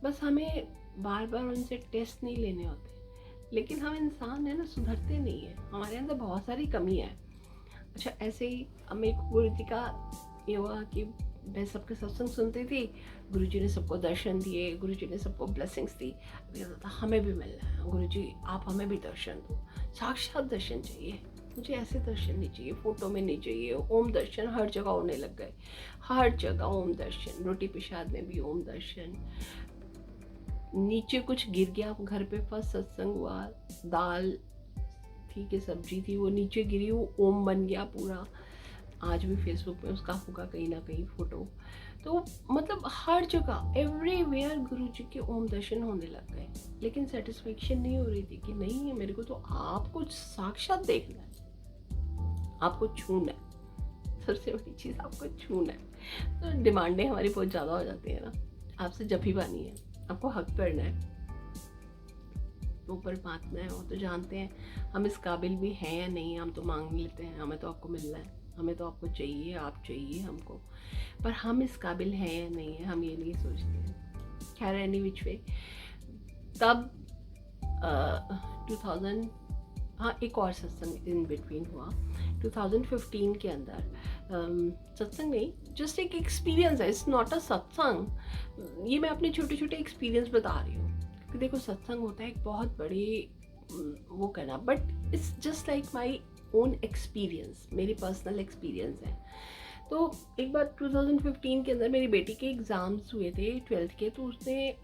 बस हमें बार बार उनसे टेस्ट नहीं लेने होते। लेकिन हम इंसान है ना, सुधरते नहीं है, हमारे अंदर बहुत सारी कमियाँ हैं। अच्छा, ऐसे ही हमें गुरुजी का ये हुआ कि मैं सबके सत्संग सुनती थी, गुरुजी ने सबको दर्शन दिए, गुरुजी ने सबको ब्लेसिंग्स दी। अभी था हमें भी मिलना है, गुरुजी आप हमें भी दर्शन दो, साक्षात दर्शन चाहिए मुझे, ऐसे दर्शन नहीं चाहिए, फोटो में नहीं चाहिए। ओम दर्शन हर जगह होने लग गए, हर जगह ओम दर्शन, रोटी प्रसाद में भी ओम दर्शन। नीचे कुछ गिर गया, घर पे फर्स्ट सत्संग हुआ, दाल थी कि सब्जी थी, वो नीचे गिरी, वो ओम बन गया पूरा। आज भी फेसबुक पे उसका होगा कहीं ना कहीं फोटो। तो मतलब हर जगह एवरीवेयर गुरु जी के ओम दर्शन होने लग गए, लेकिन सेटिस्फेक्शन नहीं हो रही थी कि नहीं, मेरे को तो आपको साक्षात देखना है, आपको छूना है, सबसे बड़ी चीज़ आपको छूना है। तो डिमांडें हमारी बहुत ज़्यादा हो जाती है ना, आपसे जब ही बानी है, आपको हक करना है, वो परमात्मा है, वो तो जानते हैं हम इस काबिल भी हैं या नहीं। हम तो मांग लेते हैं, हमें तो आपको मिलना है, हमें तो आपको चाहिए, आप चाहिए हमको, पर हम इस काबिल हैं या नहीं है, हम ये नहीं सोचते हैं। खैर एनी विच वे, तब 2000, हाँ एक और सत्संग इन बिटवीन हुआ 2015 के अंदर। सत्संग नहीं, जस्ट एक एक्सपीरियंस है, इट्स नॉट अ सत्संग, ये मैं अपने छोटे छोटे एक्सपीरियंस बता रही हूँ। क्योंकि देखो सत्संग होता है एक बहुत बड़ी वो करना, but it's just like my own experience, मेरी पर्सनल एक्सपीरियंस है। तो एक बार 2015 के अंदर मेरी बेटी के एग्ज़ाम्स हुए थे 12th के, तो उसने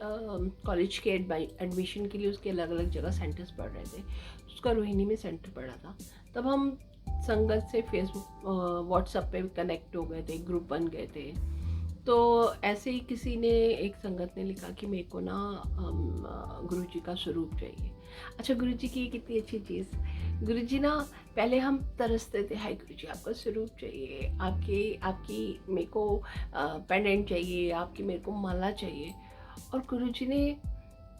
कॉलेज के एडमिशन के लिए उसके अलग अलग जगह सेंटर्स पढ़ रहे थे, उसका रोहिणी में सेंटर पड़ा था। तब हम संगत से फेसबुक व्हाट्सएप पे कनेक्ट हो गए थे, ग्रुप बन गए थे। तो ऐसे ही किसी ने, एक संगत ने लिखा कि मेरे को ना गुरुजी का स्वरूप चाहिए। अच्छा, गुरुजी की कितनी अच्छी चीज़, गुरुजी ना पहले हम तरसते थे, हाय गुरुजी आपका स्वरूप चाहिए, आपकी मेरे को पेंडेंट चाहिए, आपकी मेरे को माला चाहिए। और गुरुजी ने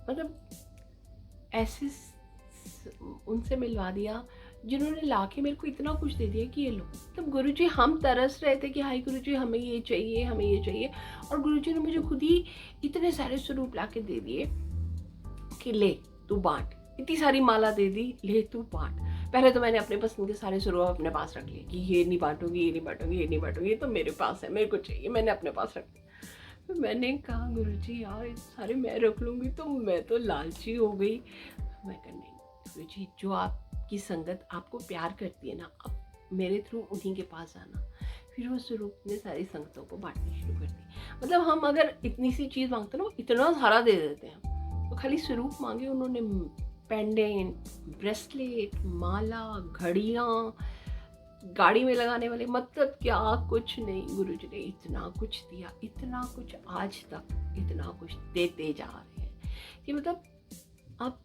मतलब ऐसे उनसे मिलवा दिया जिन्होंने लाके मेरे को इतना कुछ दे दिया कि ये लो। तब गुरुजी, हम तरस रहे थे कि हाय गुरुजी हमें ये चाहिए, हमें ये चाहिए, और गुरुजी ने मुझे खुद ही इतने सारे स्वरूप लाके दे दिए कि ले तू बांट, इतनी सारी माला दे दी, ले तू बांट। पहले तो मैंने अपने पसंद के सारे स्वरूप अपने पास रख लिए कि ये नहीं बांटूंगी, ये नहीं बांटूंगी, ये नहीं बांटूंगी, ये तो मेरे पास है, मेरे को चाहिए, मैंने अपने पास रख लिया। मैंने कहा गुरुजी यार ये सारे मैं रख लूँगी, तो मैं तो लालची हो गई। मैं कहा नहीं गुरुजी, जो आपकी संगत आपको प्यार करती है ना, आप मेरे थ्रू उन्हीं के पास जाना। फिर वो स्वरूप ने सारी संगतों को बांटनी शुरू कर दी। मतलब हम अगर इतनी सी चीज़ मांगते ना, इतना सारा दे देते हैं। तो खाली स्वरूप मांगे उन्होंने, पेंडेंट, ब्रेसलेट, माला, घड़ियाँ, गाड़ी में लगाने वाले, मतलब क्या कुछ नहीं, गुरुजी ने इतना कुछ दिया, इतना कुछ आज तक इतना कुछ देते जा रहे हैं कि मतलब आप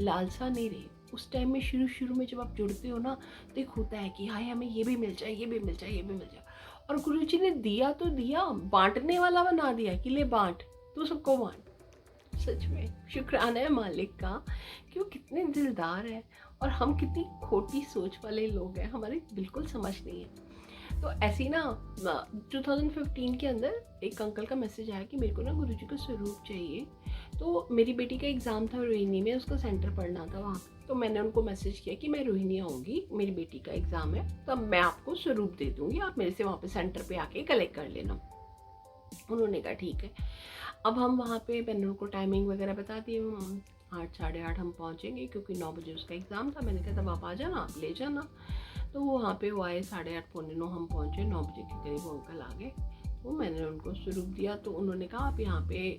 लालसा नहीं रहे। उस टाइम में शुरू में जब आप जुड़ते हो ना, तो एक होता है कि हाय हमें ये भी मिल जाए, ये भी मिल जाए, ये भी मिल जाए, और गुरुजी ने दिया तो दिया, बांटने वाला बना दिया कि ले बांट, तू सबको बांट। सच में शुक्राना है मालिक का कि वो कितने दिलदार है और हम कितनी खोटी सोच वाले लोग हैं, हमारी बिल्कुल समझ नहीं है। तो ऐसी ना 2015 के अंदर एक अंकल का मैसेज आया कि मेरे को ना गुरुजी का स्वरूप चाहिए। तो मेरी बेटी का एग्ज़ाम था रोहिणी में, उसका सेंटर पढ़ना था वहाँ पे। तो मैंने उनको मैसेज किया कि मैं रोहिणी आऊँगी, मेरी बेटी का एग्ज़ाम है, तो मैं आपको स्वरूप दे दूँगी, आप मेरे से वहाँ पे सेंटर पे आके कलेक्ट कर लेना। उन्होंने कहा ठीक है। अब हम वहाँ पे, मैंने उनको टाइमिंग वगैरह बता दी, 8 साढ़े 8 हम पहुँचेंगे क्योंकि 9 बजे उसका एग्ज़ाम था। मैंने कहा तब आप आ जाना, आप ले जाना। तो वहाँ पे वो आए, 8:30 पौने 9 हम पहुँचे, 9 बजे के करीब वो अंकल आ गए। तो मैंने उनको स्वरूप दिया। तो उन्होंने कहा आप यहाँ पे,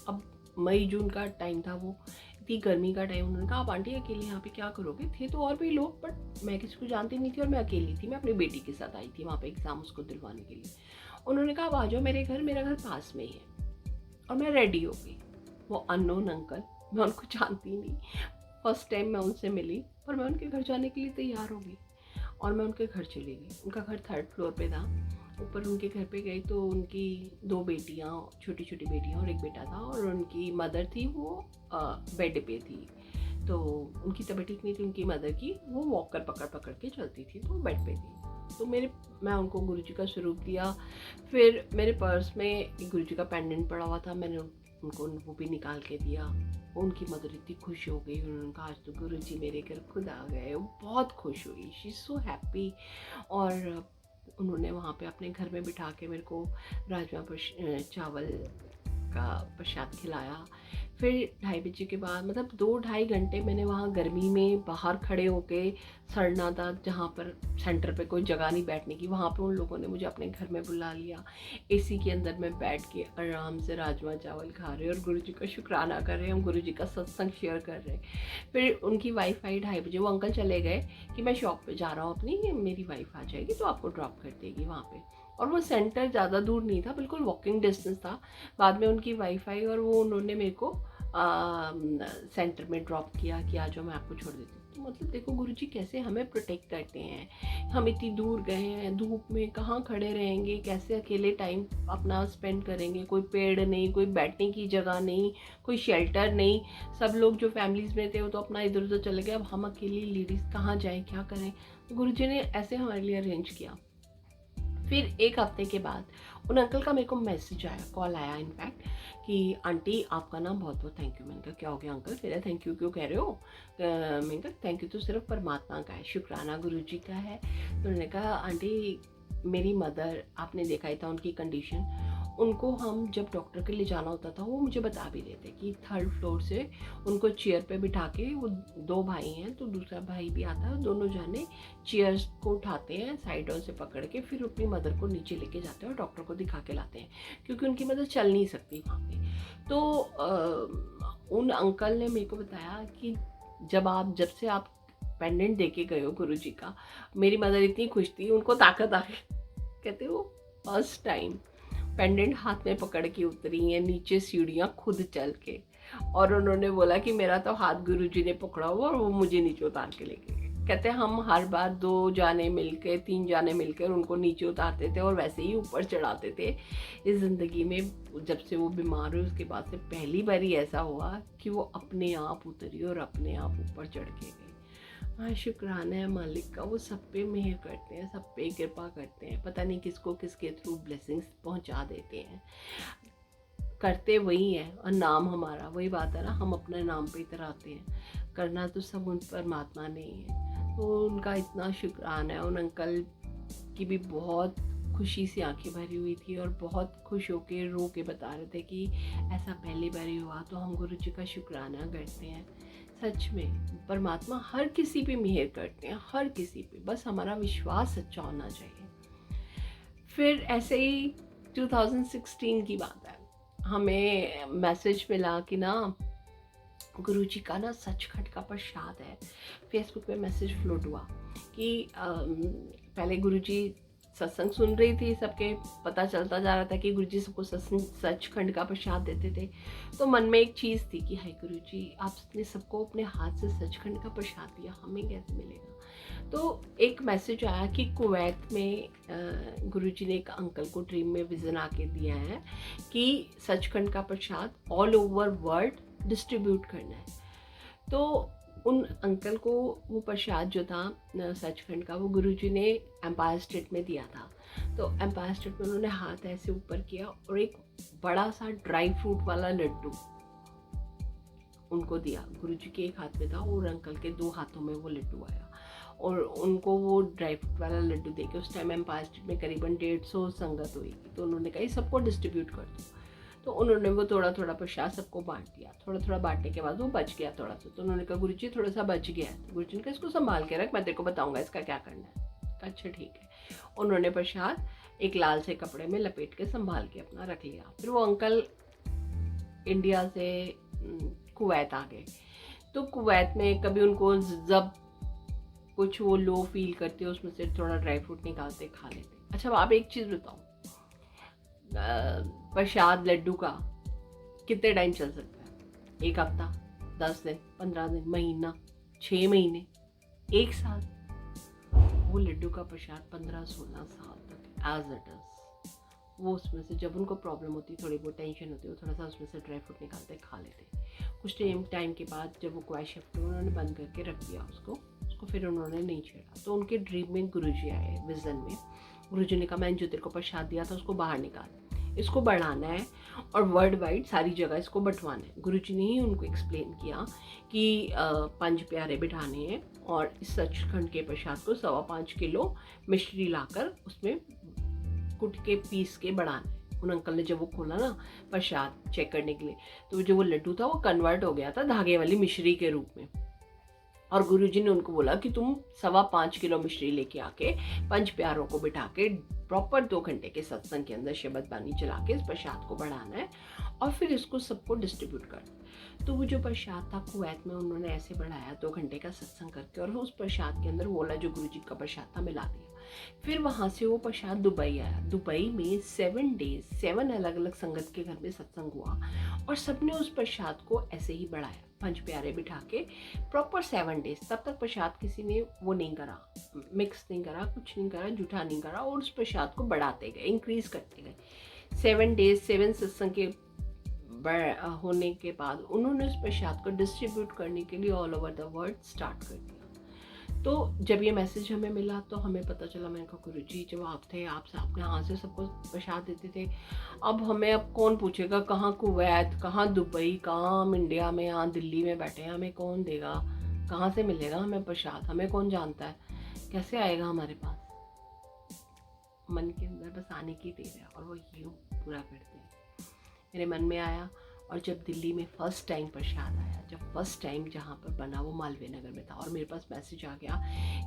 अब मई जून का टाइम था, वो इतनी गर्मी का टाइम, उन्होंने कहा आप आंटी अकेले यहाँ पे क्या करोगे। थे तो और भी लोग, बट मैं किसी को जानती नहीं थी और मैं अकेली थी, मैं अपनी बेटी के साथ आई थी वहाँ पे एग्ज़ाम उसको दिलवाने के लिए। उन्होंने कहा आप आ जाओ मेरे घर, मेरा घर पास में ही है। और मैं रेडी हो गई। वो अननोन अंकल, मैं उनको जानती नहीं, फर्स्ट टाइम मैं उनसे मिली, पर मैं उनके घर जाने के लिए तैयार हो गई और मैं उनके घर चली गई। उनका घर 3rd फ्लोर पे था। ऊपर उनके घर पे गई तो उनकी 2 बेटियाँ, छोटी छोटी बेटियाँ और एक बेटा था, और उनकी मदर थी, वो बेड पे थी। तो उनकी तबीयत ठीक नहीं थी उनकी मदर की, वो वॉकर पकड़ पकड़ के चलती थी, तो बेड पे थी। तो मैं उनको गुरुजी का स्वरूप दिया। फिर मेरे पर्स में गुरुजी का पेंडेंट पड़ा हुआ था, मैंने उनको वो भी निकाल के दिया। उनकी मदर इतनी खुश हो गई, उन्होंने कहा आज तो गुरुजी मेरे घर खुद आ गए। वो बहुत खुश हुई, शी इज़ सो हैप्पी। और उन्होंने वहाँ पे अपने घर में बिठा के मेरे को राजमा चावल का प्रसाद खिलाया। फिर 2:30 बजे के बाद, मतलब 2-2.5 घंटे मैंने वहाँ गर्मी में बाहर खड़े होके सड़ना था, जहाँ पर सेंटर पे कोई जगह नहीं बैठने की, वहाँ पे उन लोगों ने मुझे अपने घर में बुला लिया। एसी के अंदर मैं बैठ के आराम से राजमा चावल खा रहे और गुरुजी का शुक्राना कर रहे, हम गुरुजी का सत्संग शेयर कर रहे। फिर उनकी वाइफ आई 2:30 बजे, वो अंकल चले गए कि मैं शॉप पे जा रहा हूँ अपनी, मेरी वाइफ आ जाएगी तो आपको ड्रॉप कर देगी वहाँ पे। और वो सेंटर ज़्यादा दूर नहीं था, बिल्कुल वॉकिंग डिस्टेंस था। बाद में उनकी वाइफ आई और वो उन्होंने मेरे को सेंटर में ड्रॉप किया कि आ जाओ मैं आपको छोड़ देती हूँ। तो मतलब देखो गुरुजी कैसे हमें प्रोटेक्ट करते हैं। हम इतनी दूर गए हैं, धूप में कहाँ खड़े रहेंगे, कैसे अकेले टाइम अपना स्पेंड करेंगे, कोई पेड़ नहीं, कोई बैठने की जगह नहीं, कोई शेल्टर नहीं। सब लोग जो फैमिलीज़ में थे वो तो अपना इधर उधर चले गए, अब हम अकेली लेडीज़ कहाँ जाएँ, क्या करें। तो गुरुजी ने ऐसे हमारे लिए अरेंज किया। फिर 1 हफ्ते के बाद उन अंकल का मेरे को मैसेज आया, कॉल आया इनफैक्ट, कि आंटी आपका ना बहुत बहुत थैंक यू। मैंने कहा क्या हो गया अंकल, मेरा थैंक यू क्यों कह रहे हो। मैंने कहा थैंक यू तो सिर्फ परमात्मा का है, शुक्राना गुरुजी का है। तो उन्होंने कहा आंटी मेरी मदर, आपने देखा ही था उनकी कंडीशन, उनको हम जब डॉक्टर के लिए जाना होता था वो मुझे बता भी देते कि 3rd फ्लोर से उनको चेयर पे बिठा के, वो 2 भाई हैं तो दूसरा भाई भी आता है, दोनों जाने चेयर्स को उठाते हैं साइडों से पकड़ के, फिर अपनी मदर को नीचे लेके जाते हैं और डॉक्टर को दिखा के लाते हैं, क्योंकि उनकी मदर चल नहीं सकती वहाँ पे। तो उन अंकल ने मेरे को बताया कि जब से आप पेंडेंट दे के गए हो गुरुजी का, मेरी मदर इतनी खुश थी, उनको ताकत आ गई। कहते वो फर्स्ट टाइम पेंडेंट हाथ में पकड़ के उतरी हैं नीचे सीढ़ियाँ खुद चल के, और उन्होंने बोला कि मेरा तो हाथ गुरुजी ने पकड़ा हुआ और वो मुझे नीचे उतार के लेके गए। कहते हम हर बार 2 जाने मिलकर 3 जाने मिलकर उनको नीचे उतारते थे और वैसे ही ऊपर चढ़ाते थे। इस ज़िंदगी में जब से वो बीमार हुई उसके बाद से पहली बार ही ऐसा हुआ कि वो अपने आप उतरी और अपने आप ऊपर चढ़ के गई। हाँ शुक्राना है मालिक का, वो सब पे मेहर करते हैं, सब पे कृपा करते हैं, पता नहीं किसको किसके थ्रू ब्लेसिंग्स पहुंचा देते हैं। करते वही हैं और नाम हमारा, वही बात है ना, हम अपने नाम पे इतराते हैं, करना तो सब उन परमात्मा ने ही है। तो उनका इतना शुक्राना है। उन अंकल की भी बहुत खुशी से आंखें भरी हुई थी और बहुत खुश होके रो के बता रहे थे कि ऐसा पहली बार ही हुआ, तो हम गुरुजी का शुक्राना करते हैं। सच में परमात्मा हर किसी पे मेहर करते हैं, हर किसी पे, बस हमारा विश्वास सच्चा होना चाहिए। फिर ऐसे ही 2016 की बात है, हमें मैसेज मिला कि ना गुरुजी का ना सचखंड का प्रसाद है। फेसबुक पे मैसेज फ्लोट हुआ कि पहले गुरुजी सत्संग सुन रही थी, सबके पता चलता जा रहा था कि गुरुजी सबको सचखंड का प्रसाद देते थे। तो मन में एक चीज़ थी कि हाय गुरुजी, आपने सबको अपने हाथ से सचखंड का प्रसाद दिया, हमें कैसे मिलेगा। तो एक मैसेज आया कि कुवैत में गुरुजी ने एक अंकल को ड्रीम में विजन आके दिया है कि सचखंड का प्रसाद ऑल ओवर वर्ल्ड डिस्ट्रीब्यूट करना है। तो उन अंकल को वो प्रसाद जो था सचखंड का, वो गुरुजी ने एम्पायर स्टेट में दिया था। तो एम्पायर स्टेट में उन्होंने हाथ ऐसे ऊपर किया और एक बड़ा सा ड्राई फ्रूट वाला लड्डू उनको दिया। गुरुजी के एक हाथ में था और अंकल के 2 हाथों में वो लड्डू आया और उनको वो ड्राई फ्रूट वाला लड्डू दे के, उस टाइम एम्पायर स्टेट में करीबन 150 संगत हुई थी। तो उन्होंने कहा सबको डिस्ट्रीब्यूट कर दो। तो उन्होंने वो थोड़ा थोड़ा प्रसाद सबको बांट दिया। थोड़ा थोड़ा बांटने के बाद वो बच गया थोड़ा सा। तो उन्होंने कहा गुरुजी थोड़ा सा बच गया है। तो गुरुजी ने कहा इसको संभाल के रख, मैं तेरे को बताऊंगा इसका क्या करना है। अच्छा ठीक है। उन्होंने प्रसाद एक लाल से कपड़े में लपेट के संभाल के अपना रख लिया। फिर वो अंकल इंडिया से कुवैत आ गए। तो कुवैत में कभी उनको जब कुछ वो लो फील करते, उसमें से थोड़ा ड्राई फ्रूट निकालते खा लेते। अच्छा आप एक चीज़ बताओ, प्रसाद लड्डू का कितने टाइम चल सकता है? 1 हफ्ता, 10 दिन, 15 दिन, महीना, 6 महीने, 1 साल। वो लड्डू का प्रसाद 15-16 साल तक एज इट इज। वो उसमें से जब उनको प्रॉब्लम होती, थोड़ी बहुत टेंशन होती, वो थोड़ा सा उसमें से ड्राई फ्रूट निकालते खा लेते। कुछ टाइम के बाद जब वो क्वाइट शिफ्ट हुआ, उन्होंने बंद करके रख दिया उसको फिर उन्होंने नहीं छेड़ा। तो उनके ड्रीम में गुरुजी आए विजन में। गुरुजी ने कहा मैंने जो तेरे को प्रसाद दिया था उसको बाहर निकाल, इसको बढ़ाना है और वर्ल्ड वाइड सारी जगह इसको बंटवाना है। गुरुजी ने ही उनको एक्सप्लेन किया कि 5 प्यारे बिठाने हैं और इस सचखंड के प्रसाद को 5.25 किलो मिश्री लाकर उसमें कुट के पीस के बढ़ाना है। उन अंकल ने जब वो खोला ना प्रसाद चेक करने के लिए, तो जो वो लड्डू था वो कन्वर्ट हो गया था धागे वाली मिश्री के रूप में। और गुरुजी ने उनको बोला कि तुम 5.25 किलो मिश्री लेके आके 5 प्यारों को बिठा के प्रॉपर 2 घंटे के सत्संग के अंदर शबद बानी चला के इस प्रसाद को बढ़ाना है और फिर इसको सबको डिस्ट्रीब्यूट करना। तो वो जो प्रसाद था कुवैत में उन्होंने ऐसे बढ़ाया 2 घंटे का सत्संग करके, और उस प्रसाद के अंदर वो वाला जो गुरुजी का प्रसाद था मिला दिया। फिर वहाँ से वो प्रसाद दुबई आया। दुबई में 7 डेज 7 अलग अलग संगत के घर में सत्संग हुआ और सबने उस प्रसाद को ऐसे ही बढ़ाया, 5 प्यारे बिठा के प्रॉपर 7 डेज। तब तक प्रसाद किसी ने वो नहीं करा, मिक्स नहीं करा, कुछ नहीं करा, जूठा नहीं करा, और उस प्रसाद को बढ़ाते गए, इंक्रीज करते गए। 7 डेज 7 सत्संग के होने के बाद उन्होंने उस प्रसाद को डिस्ट्रीब्यूट करने के लिए all over the world start कर दिया। तो जब ये मैसेज हमें मिला तो हमें पता चला, मैंने कहा गुरुजी जब आप थे, आपसे अपने हाथ से सबको प्रसाद देते थे, अब हमें अब कौन पूछेगा कहाँ कुवैत, कहाँ दुबई, कहाँ हम इंडिया में, यहाँ दिल्ली में बैठे हैं, हमें कौन देगा, कहाँ से मिलेगा हमें प्रसाद, हमें कौन जानता है, कैसे आएगा हमारे पास। मन के अंदर बस आने की देर है और वो यूँ पूरा करते हैं। मेरे मन में आया, और जब दिल्ली में फर्स्ट टाइम प्रसाद आया, जब फर्स्ट टाइम जहाँ पर बना वो मालवीय नगर में था, और मेरे पास मैसेज आ गया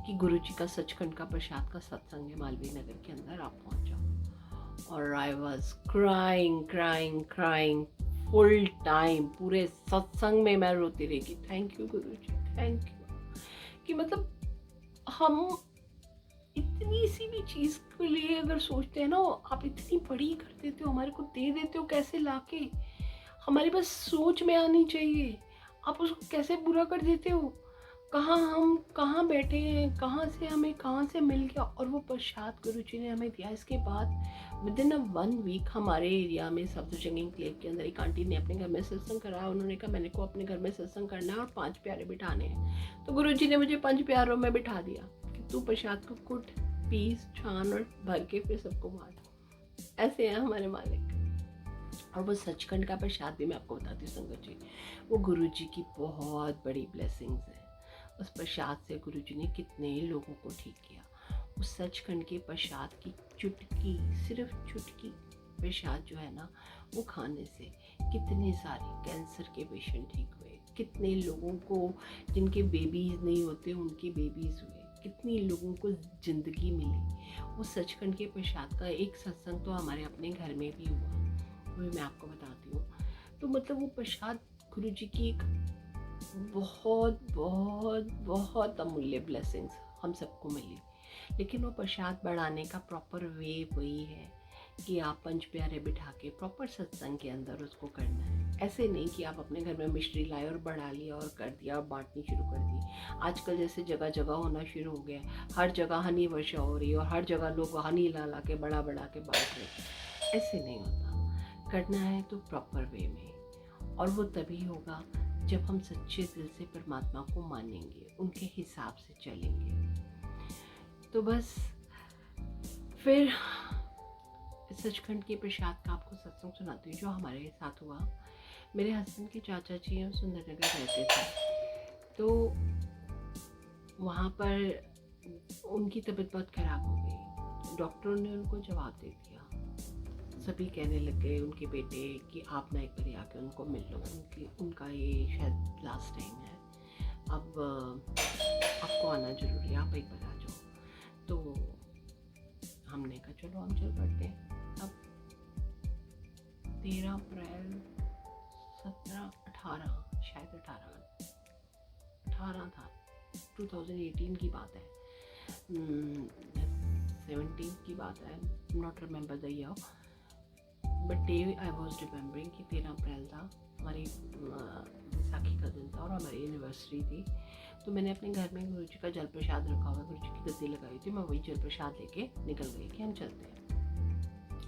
कि गुरुजी का सचखंड का प्रसाद का सत्संग है मालवीय नगर के अंदर, आप पहुँच जाओ। और I was crying crying crying full time. पूरे सत्संग में मैं रोती रही कि thank you Guruji, thank you. कि मतलब हम इतनी सी भी चीज़ के लिए अगर सोचते हैं ना, आप इतनी बड़ी कर देते हो, हमारे को दे देते हो कैसे लाके, हमारी बस सोच में आनी चाहिए, आप उसको कैसे पूरा कर देते हो। हम कहाँ बैठे हैं, कहाँ से मिल गया, और वो प्रसाद गुरुजी ने हमें दिया। इसके बाद विदिन 1 वीक हमारे एरिया में सब सिंगिंग क्लब के अंदर एक आंटी ने अपने घर में सत्संग कराया। उन्होंने कहा मैंने को अपने घर में सत्संग करना है और 5 प्यारे बिठाने हैं। तो गुरुजी ने मुझे 5 प्यारों में बिठा दिया कि तू प्रसाद को कुट, पीस, छान और भर के फिर सबको बांट। ऐसे हैं हमारे मालिक। और वो सचखंड का प्रसाद भी मैं आपको बताती हूँ संगत जी, वो गुरुजी की बहुत बड़ी ब्लेसिंग्स है। उस प्रसाद से गुरुजी ने कितने लोगों को ठीक किया। उस सचखंड के प्रसाद की चुटकी, सिर्फ चुटकी प्रसाद जो है ना, वो खाने से कितने सारे कैंसर के पेशेंट ठीक हुए, कितने लोगों को जिनके बेबीज नहीं होते उनके बेबीज हुए, कितनी लोगों को ज़िंदगी मिली। वो सचखंड के प्रसाद का एक सत्संग तो हमारे अपने घर में भी हुआ, वो मैं आपको बताती हूँ। तो मतलब वो प्रसाद गुरुजी की एक बहुत बहुत बहुत अमूल्य ब्लेसिंग्स हम सबको मिली। लेकिन वो प्रसाद बढ़ाने का प्रॉपर वे वही है कि आप पंच प्यारे बिठा के प्रॉपर सत्संग के अंदर उसको करना है। ऐसे नहीं कि आप अपने घर में मिश्री लाए और बढ़ा लिया और कर दिया और बांटनी शुरू कर दी। आजकल जैसे जगह जगह होना शुरू हो गया, हर जगह हनी वर्षा हो रही है और हर जगह लोग हनी ला ला के बड़ा बड़ा के बांट रहे। ऐसे नहीं होता, करना है तो प्रॉपर वे में, और वो तभी होगा जब हम सच्चे दिल से परमात्मा को मानेंगे, उनके हिसाब से चलेंगे। तो बस फिर सचखंड के प्रसाद का आपको सत्संग सुनाती हूँ जो हमारे साथ हुआ। मेरे हस्बैंड के चाचा जी हैं, सुंदरनगर रहते थे, तो वहाँ पर उनकी तबीयत बहुत ख़राब हो गई। डॉक्टरों ने उनको जवाब दे दिया। सभी कहने लग गए उनके बेटे कि आप ना एक बार आके उनको मिल लो, उनका ये शायद लास्ट टाइम है, अब आपको आना ज़रूरी है, आप एक बार आ जाओ। तो हमने कहा चलो हम चल पड़ते हैं। अब 13 अप्रैल 18 शायद 18 था, 2018 की बात है, 17 की बात है, not remember the year, but day I was remembering कि 13 अप्रैल था, हमारी बैसाखी का दिन था और हमारी एनिवर्सरी थी। तो मैंने अपने घर में गुरु जी का जल प्रसाद रखा हुआ, गुरु जी की गद्दी लगाई थी, मैं वही जल प्रसाद लेके निकल गई कि हम चलते हैं।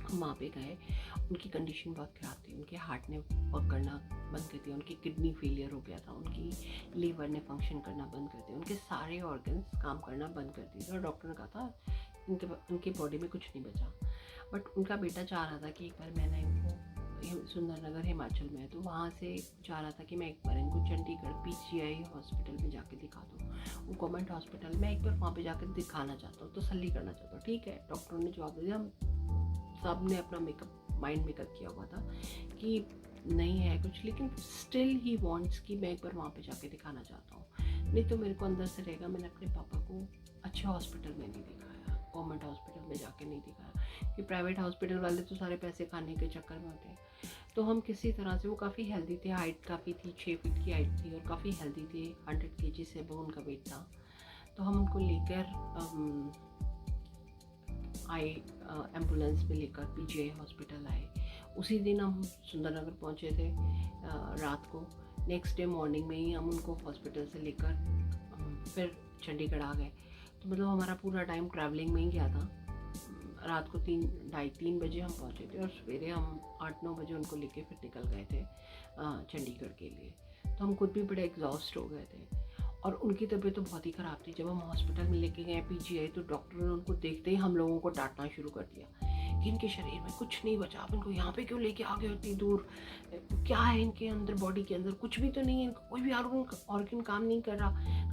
हम वहाँ पे गए, उनकी कंडीशन बहुत ख़राब थी, उनके हार्ट ने वर्क करना बंद कर दिया, उनकी किडनी फेलियर हो गया था, उनकी लीवर ने फंक्शन करना बंद कर दिया, उनके सारे ऑर्गन्स काम करना बंद कर दिए थे और डॉक्टर ने कहा था उनके बॉडी में कुछ नहीं बचा। बट उनका बेटा चाह रहा था कि एक बार मैंने इनको सुंदरनगर हिमाचल में है, तो वहाँ से चाह रहा था कि मैं एक बार इनको चंडीगढ़ PGI हॉस्पिटल में जाके दिखा दूँ, वो गवर्नमेंट हॉस्पिटल में एक बार वहाँ पे जाकर दिखाना चाहता हूँ, तसल्ली करना चाहता हूँ। ठीक है, डॉक्टरों ने जवाब दिया। हम सब ने अपना माइंड मेकअप किया हुआ था कि नहीं है कुछ, लेकिन स्टिल ही वांट्स कि मैं एक बार वहाँ पे जाके दिखाना चाहता हूँ। नहीं तो मेरे को अंदर से रहेगा, मैंने अपने पापा को अच्छे हॉस्पिटल में नहीं दिखाया, गवर्नमेंट हॉस्पिटल में जाके नहीं दिखाया, कि प्राइवेट हॉस्पिटल वाले तो सारे पैसे खाने के चक्कर में होते हैं। तो हम किसी तरह से, वो काफ़ी हेल्दी थे, हाइट काफ़ी थी, 6 फीट की हाइट थी और काफ़ी हेल्दी थे, 100 kg से वो उनका वेट था। तो हम उनको लेकर आए, एम्बुलेंस में लेकर PGI हॉस्पिटल आए। उसी दिन हम सुंदरनगर पहुंचे थे रात को। नेक्स्ट डे मॉर्निंग में ही हम उनको हॉस्पिटल से लेकर फिर चंडीगढ़ आ गए। तो मतलब हमारा पूरा टाइम ट्रैवलिंग में ही गया था। रात को 3 बजे हम पहुंचे थे और सवेरे हम 8-9 बजे उनको लेके फिर निकल गए थे चंडीगढ़ के लिए। तो हम खुद भी बड़े एग्जॉस्ट हो गए थे और उनकी तबीयत तो बहुत ही ख़राब थी। जब हम हॉस्पिटल में लेके गए PGI, तो डॉक्टर ने उनको देखते ही हम लोगों को डांटना शुरू कर दिया कि इनके शरीर में कुछ नहीं बचा, आप इनको यहाँ पे क्यों लेके आ गए इतनी दूर, क्या है इनके अंदर, बॉडी के अंदर कुछ भी तो नहीं है, इनका कोई भी ऑर्गन काम नहीं कर रहा,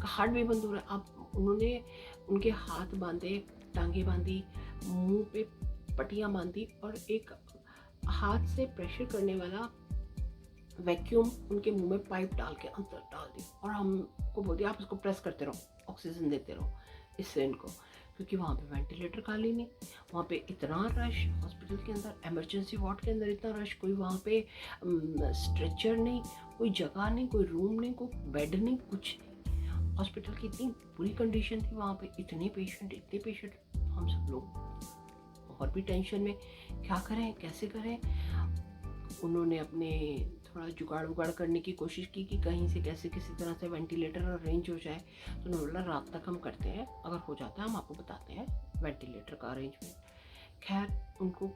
हार्ट भी बंद हो रहा है। अब उन्होंने उनके हाथ बांधे, टांगे बांधी, मुंह पे पट्टियाँ बांधी और एक हाथ से प्रेशर करने वाला वैक्यूम उनके मुंह में पाइप डाल के अंदर डाल दी और हमको बोल दिया आप इसको प्रेस करते रहो, ऑक्सीजन देते रहो इससे इनको, क्योंकि वहाँ पे वेंटिलेटर खाली नहीं, वहाँ पे इतना रश हॉस्पिटल के अंदर, इमरजेंसी वार्ड के अंदर इतना रश, कोई वहाँ पे स्ट्रेचर नहीं, कोई जगह नहीं, कोई रूम नहीं, कोई बेड नहीं, कुछ नहीं। हॉस्पिटल की इतनी बुरी कंडीशन थी वहाँ पे, इतने पेशेंट, हम सब लोग और भी टेंशन में, क्या करें कैसे करें। उन्होंने अपने थोड़ा जुगाड़ करने की कोशिश की कि कहीं से कैसे किसी तरह से वेंटिलेटर अरेंज हो जाए। तो उन्होंने बोला रात तक हम करते हैं, अगर हो जाता है हम आपको बताते हैं वेंटिलेटर का अरेंजमेंट। खैर उनको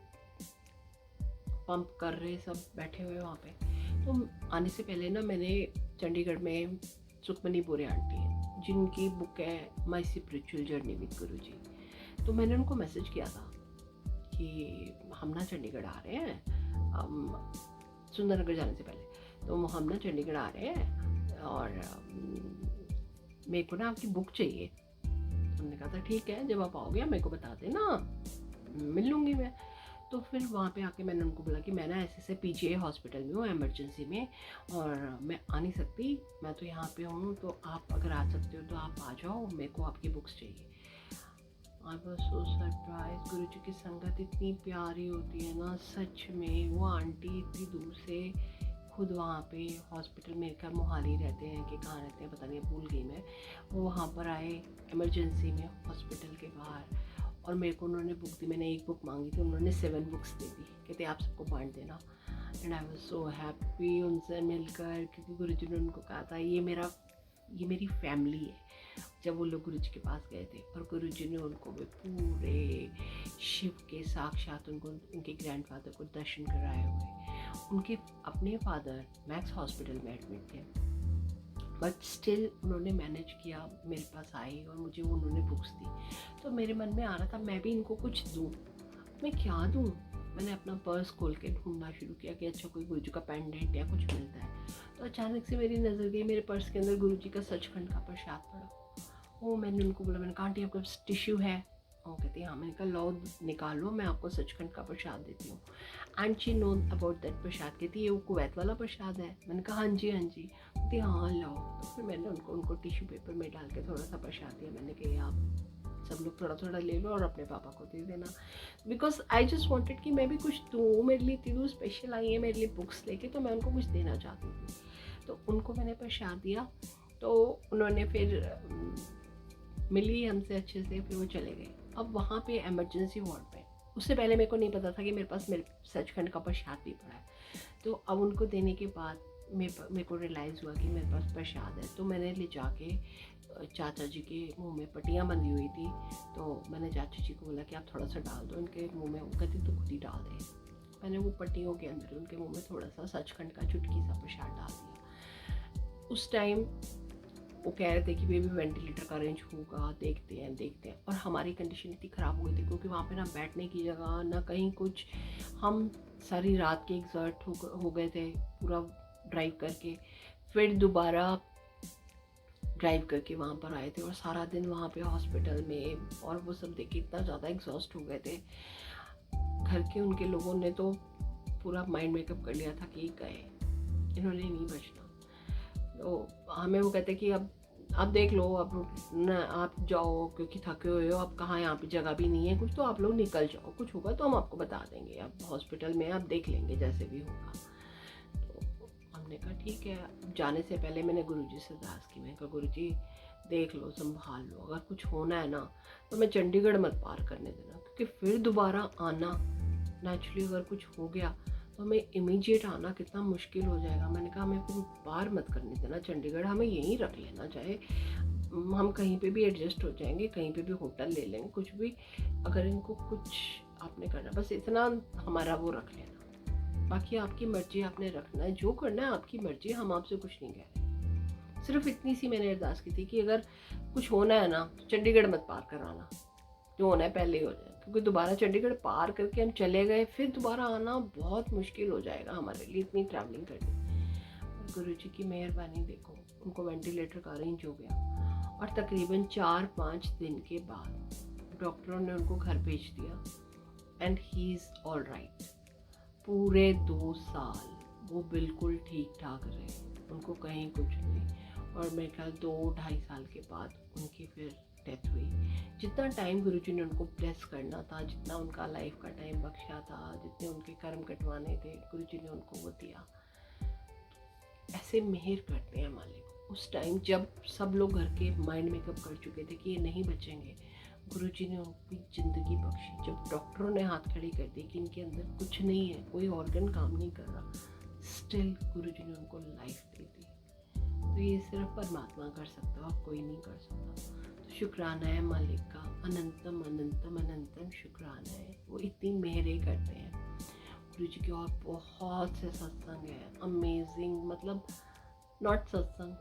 पंप कर रहे, सब बैठे हुए वहाँ पे। तो आने से पहले ना मैंने चंडीगढ़ में सुखमनी बोरे आंटी हैं जिनकी बुक है माई स्पिरिचुअल जर्नी विद गुरु जी, तो मैंने उनको मैसेज किया था कि हम ना चंडीगढ़ आ रहे हैं, सुंदरनगर जाने से पहले, तो हम ना चंडीगढ़ आ रहे हैं और मेरे को ना आपकी बुक चाहिए। हमने कहा था ठीक है, जब आप आओगे मेरे को बता देना, मिल लूँगी मैं। तो फिर वहाँ पे आके मैंने उनको बोला कि मैं ना ऐसे PGI हॉस्पिटल में हूँ इमरजेंसी में और मैं आ नहीं सकती, मैं तो यहाँ पे हूँ, तो आप अगर आ सकते हो तो आप आ जाओ, मेरे को आपकी बुक्स चाहिए। I was so surprise. गुरु जी की संगत इतनी प्यारी होती है ना, सच में। वो आंटी इतनी दूर से खुद वहाँ पे हॉस्पिटल, मेरे ख्याल मोहाली रहते हैं कि कहाँ रहते हैं पता नहीं, भूल गई मैं। वो वहाँ पर आए इमरजेंसी में हॉस्पिटल के बाहर, और मेरे को उन्होंने बुक दी। मैंने एक बुक मांगी थी, उन्होंने 7 बुक्स दे दी, कहते आप सबको बांट देना। And I was so happy उनसे मिलकर, क्योंकि गुरुजी ने उनको कहा था ये मेरी फैमिली है। जब वो लोग गुरुजी के पास गए थे, और गुरुजी ने उनको भी पूरे शिव के साक्षात उनको, उनके ग्रैंडफादर को दर्शन कराए हुए। उनके अपने फादर मैक्स हॉस्पिटल में एडमिट थे, बट स्टिल उन्होंने मैनेज किया, मेरे पास आई और मुझे उन्होंने बुक्स दी। तो मेरे मन में आ रहा था मैं भी इनको कुछ दूँ। मैं क्या दूँ? मैंने अपना पर्स खोल के ढूंढना शुरू किया कि अच्छा कोई गुरुजी का पेंडेंट या कुछ मिलता है। तो अचानक से मेरी नज़र गई, मेरे पर्स के अंदर गुरुजी का सचखंड का प्रसाद पड़ा। वो मैंने उनको बोला, मैंने कहा आंटी आपके पास टिश्यू है? वो कहती है हाँ। मैंने कहा लो निकालो, मैं आपको सचखंड का प्रसाद देती हूँ। And she know about that prasad. कहती है वो कुवैत वाला प्रसाद है? मैंने कहा हाँ जी हाँ जी। कहती हाँ लाओ। तो फिर मैंने उनको टिश्यू पेपर में डाल के थोड़ा सा प्रसाद दिया। मैंने कहा आप सब लोग थोड़ा थोड़ा ले लो और अपने पापा को दे देना, बिकॉज आई जस्ट वॉन्टेड कि मैं भी कुछ दूँ। मेरे लिए तीनों स्पेशल आई है मेरे लिए बुक्स लेके, तो मैं उनको कुछ देना चाहती थी। तो उनको मैंने प्रसाद दिया, तो उन्होंने फिर मिली हमसे अच्छे से, फिर वो चले गए। अब वहाँ पे इमरजेंसी वार्ड पे, उससे पहले मेरे को नहीं पता था कि मेरे पास मेरे सचखंड का प्रसाद भी पड़ा है। तो अब उनको देने के बाद मेरे को रियलाइज़ हुआ कि मेरे पास प्रसाद है। तो मैंने ले जाके चाचा जी के मुंह में पट्टियाँ बंधी हुई थी, तो मैंने चाचा जी को बोला कि आप थोड़ा सा डाल दो इनके मुंह में। वो कहती तो खुद ही डाल दे। मैंने वो पट्टियों के अंदर उनके मुंह में थोड़ा सा सचखंड का चुटकी सा प्रसाद डाल दिया। उस टाइम वो कह रहे थे कि बेबी वेंटिलेटर का अरेंज होगा, देखते हैं। और हमारी कंडीशन इतनी ख़राब हो गई थी क्योंकि वहाँ पे ना बैठने की जगह ना कहीं कुछ। हम सारी रात के एग्जर्ट हो गए थे पूरा ड्राइव करके, फिर दोबारा ड्राइव करके वहाँ पर आए थे, और सारा दिन वहाँ पे हॉस्पिटल में, और वो सब देख के इतना ज़्यादा एग्जॉस्ट हो गए थे। घर के उनके लोगों ने तो पूरा माइंड मेकअप कर लिया था कि गए, इन्होंने नहीं बचना। तो हमें वो कहते कि अब आप देख लो, अब न आप जाओ क्योंकि थके हुए हो, अब कहाँ यहाँ पे जगह भी नहीं है कुछ, तो आप लोग निकल जाओ, कुछ होगा तो हम आपको बता देंगे, अब हॉस्पिटल में आप देख लेंगे जैसे भी होगा। तो हमने कहा ठीक है। जाने से पहले मैंने गुरुजी से अरदास की। मैंने कहा गुरुजी देख लो, संभाल लो, अगर कुछ होना है ना तो मैं चंडीगढ़ मत पार करने देना, क्योंकि फिर दोबारा आना नेचुरली अगर कुछ हो गया तो हमें इमीडिएट आना कितना मुश्किल हो जाएगा। मैंने कहा हमें फिर पार मत करने देना चंडीगढ़, हमें यहीं रख लेना, चाहे हम कहीं पे भी एडजस्ट हो जाएंगे, कहीं पे भी होटल ले लेंगे, कुछ भी, अगर इनको कुछ आपने करना बस इतना हमारा वो रख लेना, बाकी आपकी मर्जी, आपने रखना है जो करना है आपकी मर्जी, हम आपसे कुछ नहीं कह रहे। सिर्फ इतनी सी मैंने अरदास की थी कि अगर कुछ होना है ना तो चंडीगढ़ मत पार कराना, जो होना है पहले ही हो जाए, क्योंकि दोबारा चंडीगढ़ पार करके हम चले गए फिर दोबारा आना बहुत मुश्किल हो जाएगा हमारे लिए, इतनी ट्रैवलिंग करनी। गुरुजी की मेहरबानी देखो, उनको वेंटिलेटर का अरेंज हो गया, और तकरीबन 4-5 दिन के बाद डॉक्टरों ने उनको घर भेज दिया, and he is all right. पूरे 2 साल वो बिल्कुल ठीक ठाक रहे, उनको कहीं कुछ नहीं, और मेरे ख्याल 2-2.5 साल के बाद उनकी फिर डेथ हुई। जितना टाइम गुरुजी ने उनको ब्लेस करना था, जितना उनका लाइफ का टाइम बख्शा था, जितने उनके कर्म कटवाने थे, गुरुजी ने उनको वो दिया। ऐसे मेहर करते हैं मालिक। उस टाइम जब सब लोग घर के माइंड मेकअप कर चुके थे कि ये नहीं बचेंगे, गुरुजी ने उनकी ज़िंदगी बख्शी। जब डॉक्टरों ने हाथ खड़ी कर दी कि इनके अंदर कुछ नहीं है, कोई ऑर्गन काम नहीं कर रहा, स्टिल गुरुजी ने उनको लाइफ दे दी। तो ये सिर्फ परमात्मा कर सकता और कोई नहीं कर सकता। तो शुक्राना है मालिक का, अनंतम अनंतम अनंतम शुक्राना है। वो इतनी मेहरें करते हैं गुरुजी की। और बहुत से सत्संग है अमेजिंग, मतलब नॉट सत्संग,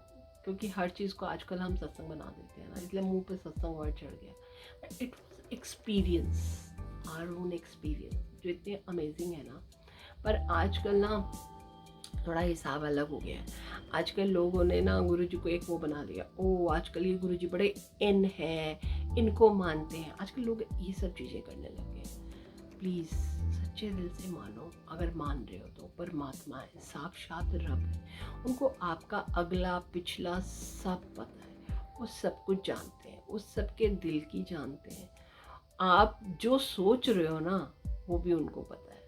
क्योंकि हर चीज़ को आजकल हम सत्संग बना देते हैं ना, इसलिए मुंह पे सत्संग वर्ड चढ़ गया। But it was experience, our own experience, जो इतने अमेजिंग है ना। पर आजकल ना थोड़ा हिसाब अलग हो गया है। आजकल लोगों ने ना गुरुजी को एक वो बना दिया, ओ आजकल ये गुरुजी बड़े इन हैं, इनको मानते हैं। आजकल लोग ये सब चीज़ें करने लगे हैं। प्लीज़ सच्चे दिल से मानो, अगर मान रहे हो तो परमात्मा है, साक्षात रब है, उनको आपका अगला पिछला सब पता है, वो सब कुछ जानते हैं, उस सब के दिल की जानते हैं। आप जो सोच रहे हो ना वो भी उनको पता है,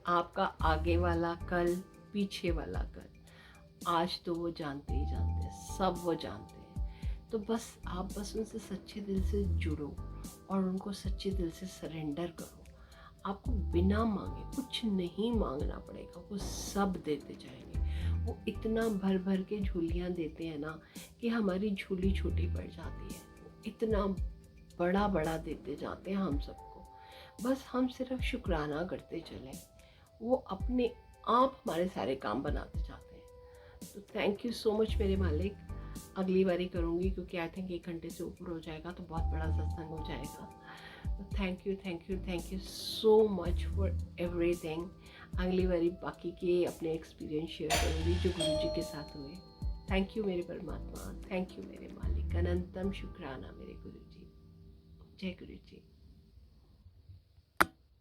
आपका आगे वाला कल पीछे वाला घर, आज तो वो जानते ही जानते हैं, सब वो जानते हैं। तो बस आप बस उनसे सच्चे दिल से जुड़ो और उनको सच्चे दिल से सरेंडर करो। आपको बिना मांगे कुछ नहीं मांगना पड़ेगा, वो सब देते जाएंगे। वो इतना भर भर के झोलियाँ देते हैं ना कि हमारी झोली छोटी पड़ जाती है। इतना बड़ा बड़ा देते जाते हैं हम सबको, बस हम सिर्फ शुक्राना करते चलें। वो अपने आप हमारे सारे काम बनाते जाते हैं। तो थैंक यू सो मच मेरे मालिक। अगली बारी करूँगी क्योंकि आई थिंक 1 घंटे से ऊपर हो जाएगा तो बहुत बड़ा सत्संग हो जाएगा। तो thank you so much for everything. अगली बारी बाकी के अपने एक्सपीरियंस शेयर करूँगी जो गुरु जी के साथ हुए। थैंक यू मेरे परमात्मा, थैंक यू मेरे मालिक, अनंतम शुक्राना मेरे गुरु जी। जय गुरु जी।